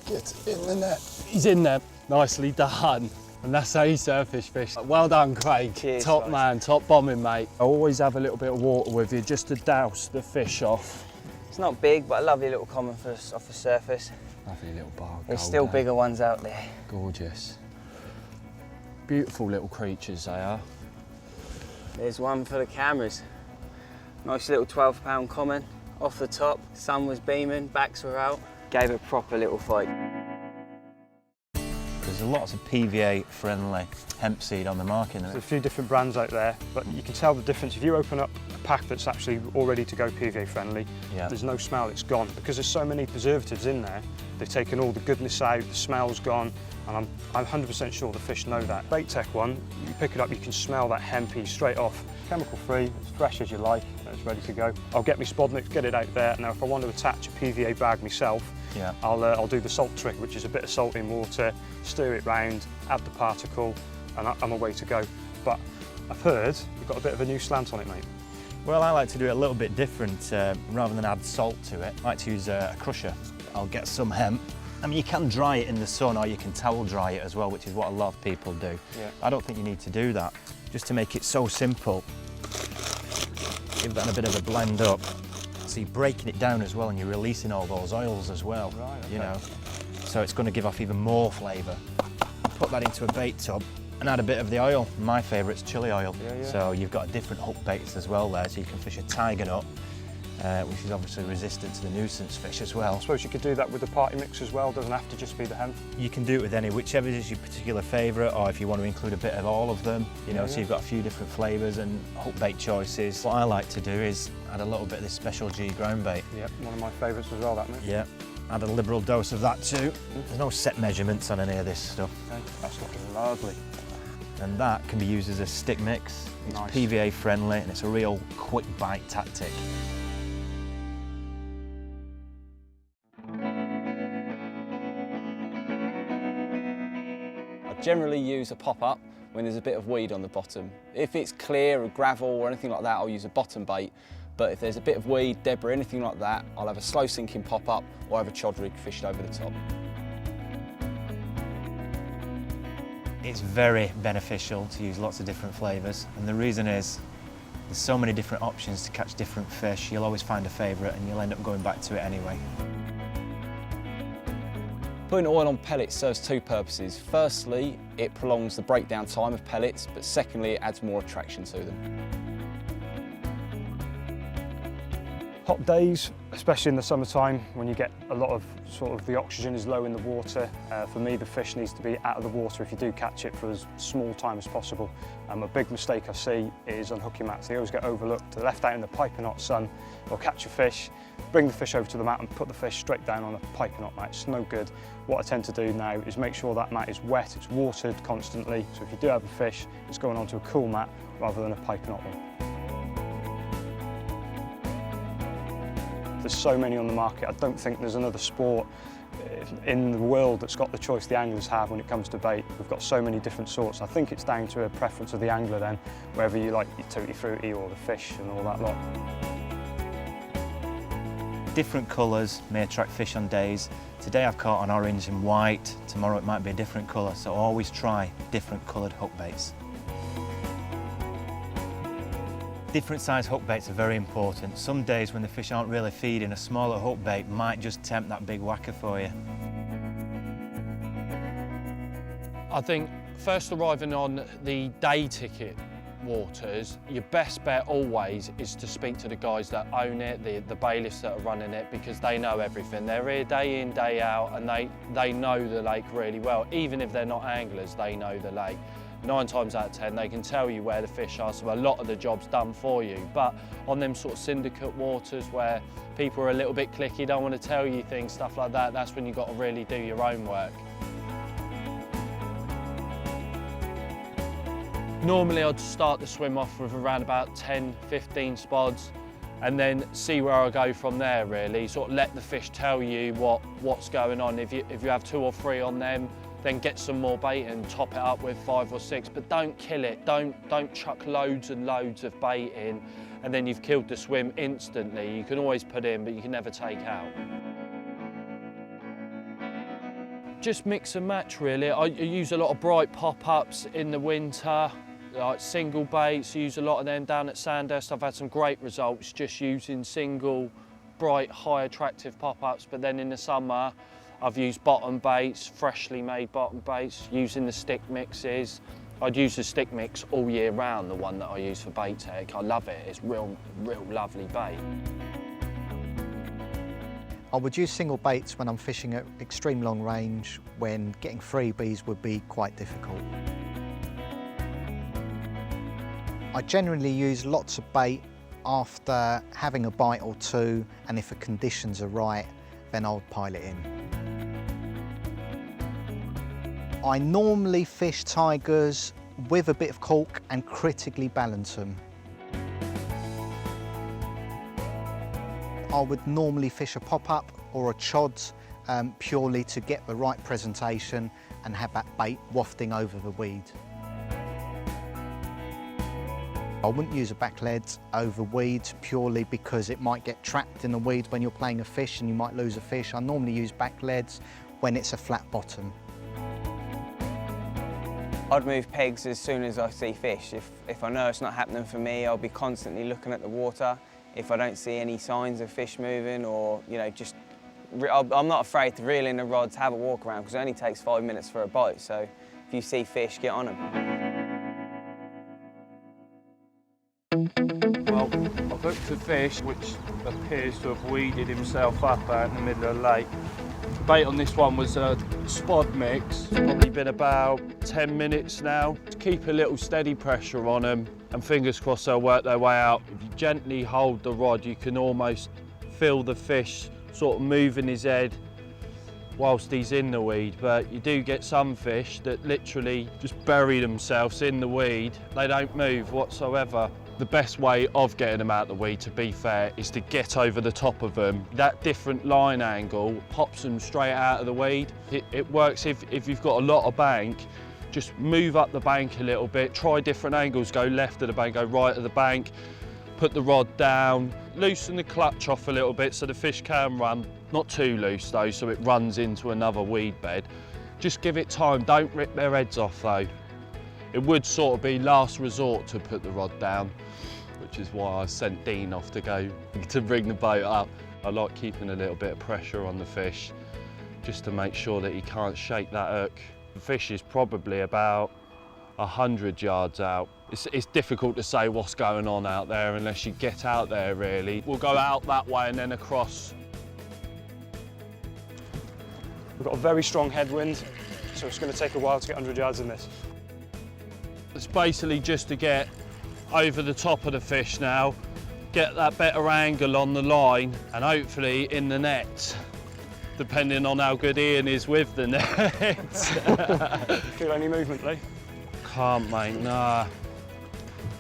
Get in the net. He's in there. Nicely done. And that's how you surface fish. Well done, Craig. Cheers, top guys. man, top bombing, mate. I always have a little bit of water with you just to douse the fish off. It's not big, but a lovely little common off the surface. Lovely little bar. There's still bigger ones out there. Gorgeous. Beautiful little creatures they are. There's one for the cameras. Nice little 12-pound common off the top. Sun was beaming, backs were out. Gave a proper little fight. There's lots of PVA-friendly hemp seed on the market. There's a few different brands out there, but you can tell the difference. If you open up a pack that's actually all ready to go PVA friendly, there's no smell, it's gone. Because there's so many preservatives in there, they've taken all the goodness out, the smell's gone, and I'm 100% sure the fish know that. Bait Tech one, you pick it up, you can smell that hempy straight off. Chemical free, as fresh as you like, and it's ready to go. I'll get my Spod mix, get it out there. Now if I want to attach a PVA bag myself, I'll do the salt trick, which is a bit of salt in water, stir it round, add the particle, and I'm away to go. But I've heard you've got a bit of a new slant on it, mate. Well, I like to do it a little bit different. Rather than add salt to it, I like to use a crusher. I'll get some hemp. I mean, you can dry it in the sun or you can towel dry it as well, which is what a lot of people do. I don't think you need to do that. Just to make it so simple, give that a bit of a blend up. So you're breaking it down as well and you're releasing all those oils as well, you know. So it's going to give off even more flavour. Put that into a bait tub and add a bit of the oil. My favourite's chili oil. So you've got different hook baits as well there, so you can fish a tiger nut, which is obviously resistant to the nuisance fish as well. I suppose you could do that with the party mix as well, doesn't have to just be the hemp. You can do it with any, whichever is your particular favourite, or if you want to include a bit of all of them, you know, so you've got a few different flavours and hook bait choices. What I like to do is add a little bit of this Special G ground bait. Yeah, one of my favourites as well, that mate. Yeah, add a liberal dose of that too. There's no set measurements on any of this stuff. Okay, that's looking lovely. And that can be used as a stick mix. It's PVA friendly and it's a real quick bite tactic. I generally use a pop-up when there's a bit of weed on the bottom. If it's clear or gravel or anything like that, I'll use a bottom bait. But if there's a bit of weed, debris, anything like that, I'll have a slow sinking pop-up or have a chod rig fished over the top. It's very beneficial to use lots of different flavours, and the reason is there's so many different options to catch different fish. You'll always find a favourite and you'll end up going back to it anyway. Putting oil on pellets serves two purposes. Firstly, it prolongs the breakdown time of pellets, but secondly, it adds more attraction to them. Hot days, especially in the summertime when you get a lot of the oxygen is low in the water. For me, the fish needs to be out of the water if you do catch it for as small time as possible. A big mistake I see is unhooking mats. They always get overlooked. They're left out in the piping hot sun. They'll catch a fish, bring the fish over to the mat and put the fish straight down on a piping hot mat. It's no good. What I tend to do now is make sure that mat is wet, it's watered constantly. So if you do have a fish, it's going onto a cool mat rather than a piping hot one. There's so many on the market. I don't think there's another sport in the world that's got the choice the anglers have when it comes to bait. We've got so many different sorts. I think it's down to a preference of the angler then, whether you like your tutti frutti or the fish and all that lot. Different colours may attract fish on days. Today I've caught an orange and white, tomorrow it might be a different colour, so always try different coloured hook baits. Different size hook baits are very important. Some days when the fish aren't really feeding, a smaller hook bait might just tempt that big whacker for you. I think first arriving on the day ticket waters, your best bet always is to speak to the guys that own it, the bailiffs that are running it, because they know everything. They're here day in, day out, and they know the lake really well. Even if they're not anglers, they know the lake. 9 times out of 10, they can tell you where the fish are, so a lot of the job's done for you. But on them sort of syndicate waters where people are a little bit clicky, don't want to tell you things, stuff like that, that's when you've got to really do your own work. Normally I'd start the swim off with around about 10, 15 spods and then see where I go from there really. Sort of let the fish tell you what's going on. If you have 2 or 3 on them, then get some more bait and top it up with 5 or 6, but don't kill it. Don't chuck loads and loads of bait in and then you've killed the swim instantly. You can always put in, but you can never take out. Just mix and match really. I use a lot of bright pop-ups in the winter, like single baits, use a lot of them down at Sandhurst. I've had some great results just using single, bright, high attractive pop-ups, but then in the summer, I've used bottom baits, freshly made bottom baits, using the stick mixes. I'd use the stick mix all year round, the one that I use for bait tech. I love it, it's real lovely bait. I would use single baits when I'm fishing at extreme long range, when getting freebies would be quite difficult. I generally use lots of bait after having a bite or 2, and if the conditions are right, then I'll pile it in. I normally fish tigers with a bit of cork and critically balance them. I would normally fish a pop-up or a chod purely to get the right presentation and have that bait wafting over the weed. I wouldn't use a back lead over weeds purely because it might get trapped in the weeds when you're playing a fish and you might lose a fish. I normally use back leads when it's a flat bottom. I'd move pegs as soon as I see fish. If I know it's not happening for me, I'll be constantly looking at the water. If I don't see any signs of fish moving or, you know, I'm not afraid to reel in the rods, have a walk around, because it only takes 5 minutes for a bite. So if you see fish, get on them. Well, I've hooked a fish which appears to have weeded himself up out in the middle of the lake. The bait on this one was a Spod mix. It's probably been about 10 minutes now. To keep a little steady pressure on them and fingers crossed they'll work their way out. If you gently hold the rod, you can almost feel the fish sort of moving his head whilst he's in the weed, but you do get some fish that literally just bury themselves in the weed. They don't move whatsoever. The best way of getting them out of the weed, to be fair, is to get over the top of them. That different line angle pops them straight out of the weed. It works if you've got a lot of bank. Just move up the bank a little bit, try different angles, go left of the bank, go right of the bank, put the rod down, loosen the clutch off a little bit so the fish can run. Not too loose though, so it runs into another weed bed. Just give it time, don't rip their heads off though. It would sort of be last resort to put the rod down, which is why I sent Dean off to bring the boat up. I like keeping a little bit of pressure on the fish, just to make sure that he can't shake that hook. The fish is probably about 100 yards out. It's difficult to say what's going on out there unless you get out there really. We'll go out that way and then across. We've got a very strong headwind, so it's going to take a while to get 100 yards in this. It's basically just to get over the top of the fish now, get that better angle on the line and hopefully in the net, depending on how good Ian is with the net. Feel any movement, Lee? Can't, mate, nah.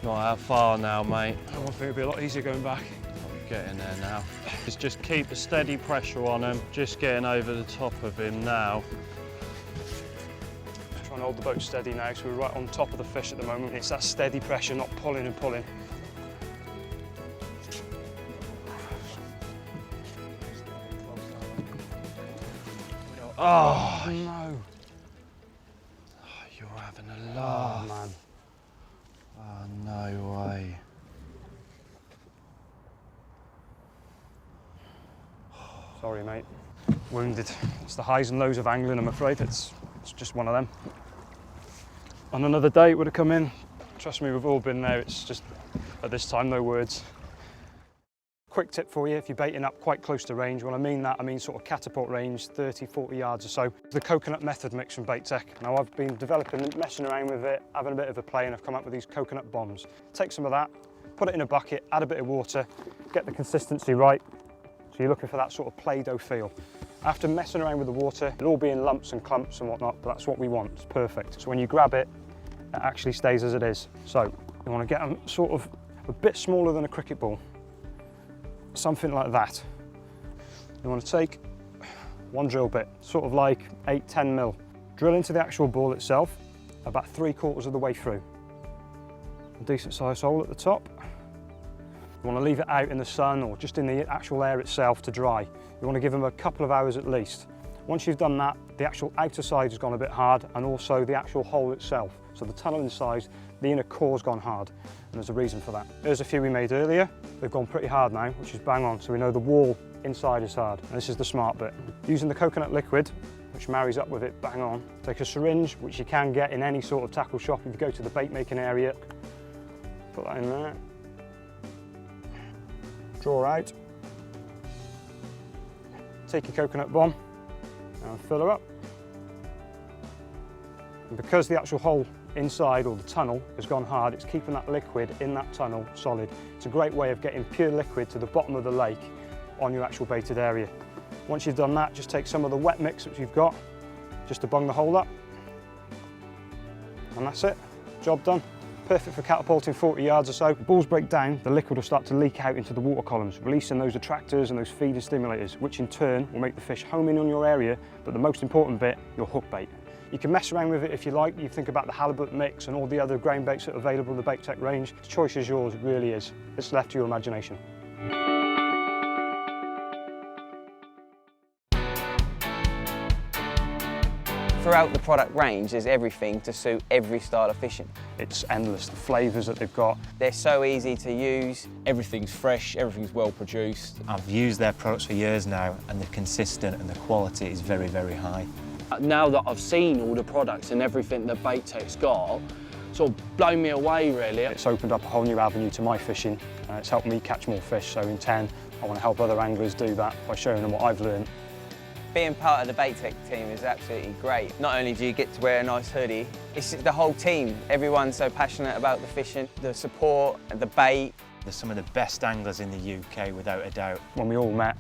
Not how far now, mate. I think it'll be a lot easier going back. getting there now. Just keep a steady pressure on him, just getting over the top of him now. Just trying to hold the boat steady now, so we're right on top of the fish at the moment. It's that steady pressure, not pulling and pulling. Oh, no. Oh, you're having a laugh. Oh, man. Oh, no way. Sorry, mate. Wounded. It's the highs and lows of angling, I'm afraid. It's just one of them. On another day, it would have come in. Trust me, we've all been there. It's just, at this time, no words. Quick tip for you, if you're baiting up quite close to range, when I mean that, I mean sort of catapult range, 30, 40 yards or so. The coconut method mix from Bait Tech. Now, I've been developing, messing around with it, having a bit of a play, and I've come up with these coconut bombs. Take some of that, put it in a bucket, add a bit of water, get the consistency right. So you're looking for that sort of Play-Doh feel. After messing around with the water, it'll all be in lumps and clumps and whatnot, but that's what we want, it's perfect. So when you grab it, it actually stays as it is. So you want to get them sort of a bit smaller than a cricket ball. Something like that. You want to take one drill bit, sort of like 8, 10 mil. Drill into the actual ball itself, about 3/4 of the way through. A decent sized hole at the top. You want to leave it out in the sun or just in the actual air itself to dry. You want to give them a couple of hours at least. Once you've done that, the actual outer side has gone a bit hard and also the actual hole itself. So the tunnel inside, the inner core's gone hard, and there's a reason for that. There's a few we made earlier. They've gone pretty hard now, which is bang on, so we know the wall inside is hard. And this is the smart bit. Using the coconut liquid, which marries up with it bang on, take a syringe, which you can get in any sort of tackle shop if you go to the bait making area. Put that in there. Draw out. Take your coconut bomb and fill her up. And because the actual hole inside, or the tunnel, has gone hard, it's keeping that liquid in that tunnel solid. It's a great way of getting pure liquid to the bottom of the lake on your actual baited area. Once you've done that, just take some of the wet mix that you've got, just to bung the hole up. And that's it, job done. Perfect for catapulting 40 yards or so. Balls break down, the liquid will start to leak out into the water columns, releasing those attractors and those feeder stimulators, which in turn will make the fish home in on your area, but the most important bit, your hook bait. You can mess around with it if you like. You think about the halibut mix and all the other ground baits that are available in the Bait Tech range. The choice is yours, it really is. It's left to your imagination. Throughout the product range, there's everything to suit every style of fishing. It's endless, the flavours that they've got. They're so easy to use. Everything's fresh, everything's well produced. I've used their products for years now, and they're consistent and the quality is very, very high. Now that I've seen all the products and everything that Bait Tech's got, sort of blown me away really. It's opened up a whole new avenue to my fishing. It's helped me catch more fish, so in turn I want to help other anglers do that by showing them what I've learned. Being part of the Bait Tech team is absolutely great. Not only do you get to wear a nice hoodie, it's the whole team. Everyone's so passionate about the fishing, the support, the bait. They're some of the best anglers in the UK, without a doubt. When we all met,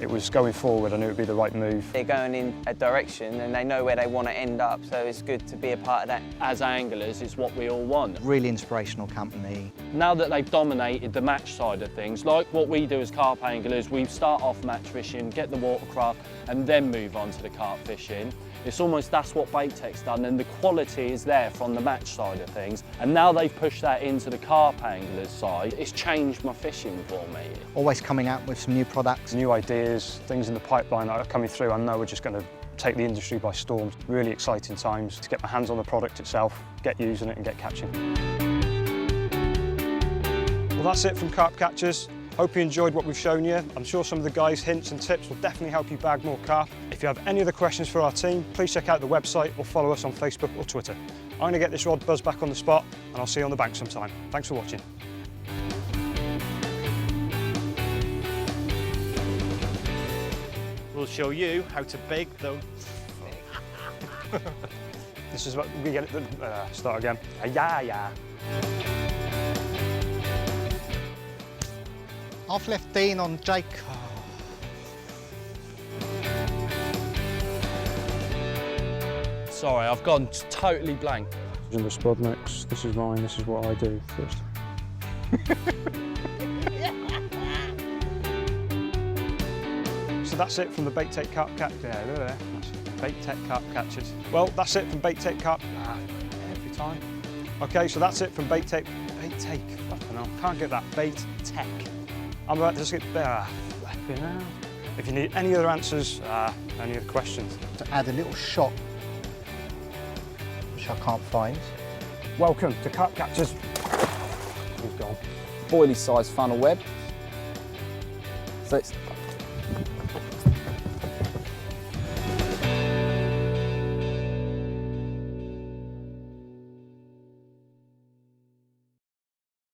it was going forward. I knew it would be the right move. They're going in a direction and they know where they want to end up, so it's good to be a part of that. As anglers, it's what we all want. Really inspirational company. Now that they've dominated the match side of things, like what we do as carp anglers, we start off match fishing, get the watercraft, and then move on to the carp fishing. It's almost that's what Bait Tech's done, and the quality is there from the match side of things. And now they've pushed that into the carp anglers side, it's changed my fishing for me. Always coming out with some new products. New ideas, things in the pipeline that are coming through, I know we're just going to take the industry by storm. Really exciting times to get my hands on the product itself, get using it and get catching. Well, that's it from Carp Catchers. Hope you enjoyed what we've shown you. I'm sure some of the guys' hints and tips will definitely help you bag more carp. If you have any other questions for our team, please check out the website or follow us on Facebook or Twitter. I'm going to get this rod buzzed back on the spot, and I'll see you on the bank sometime. Thanks for watching. We'll show you how to bake them. This is what we get it. Start again. Yeah. I've left Dean on Jake. Sorry, I've gone totally blank. In the Spod mix, this is mine, this is what I do first. that's it from the Bait Take Carp catch. Yeah, look there. That's Bait Take Carp catches. Well, that's it from Bait Take Carp. Every time. Okay, so that's it from Bait Take. Fucking hell, can't get that. Bait Tech. I'm about to just get flipping out. If you need any other answers, any other questions. To add a little shot, which I can't find. Welcome to Carp Catchers. He's gone. Boilie size funnel web. So it's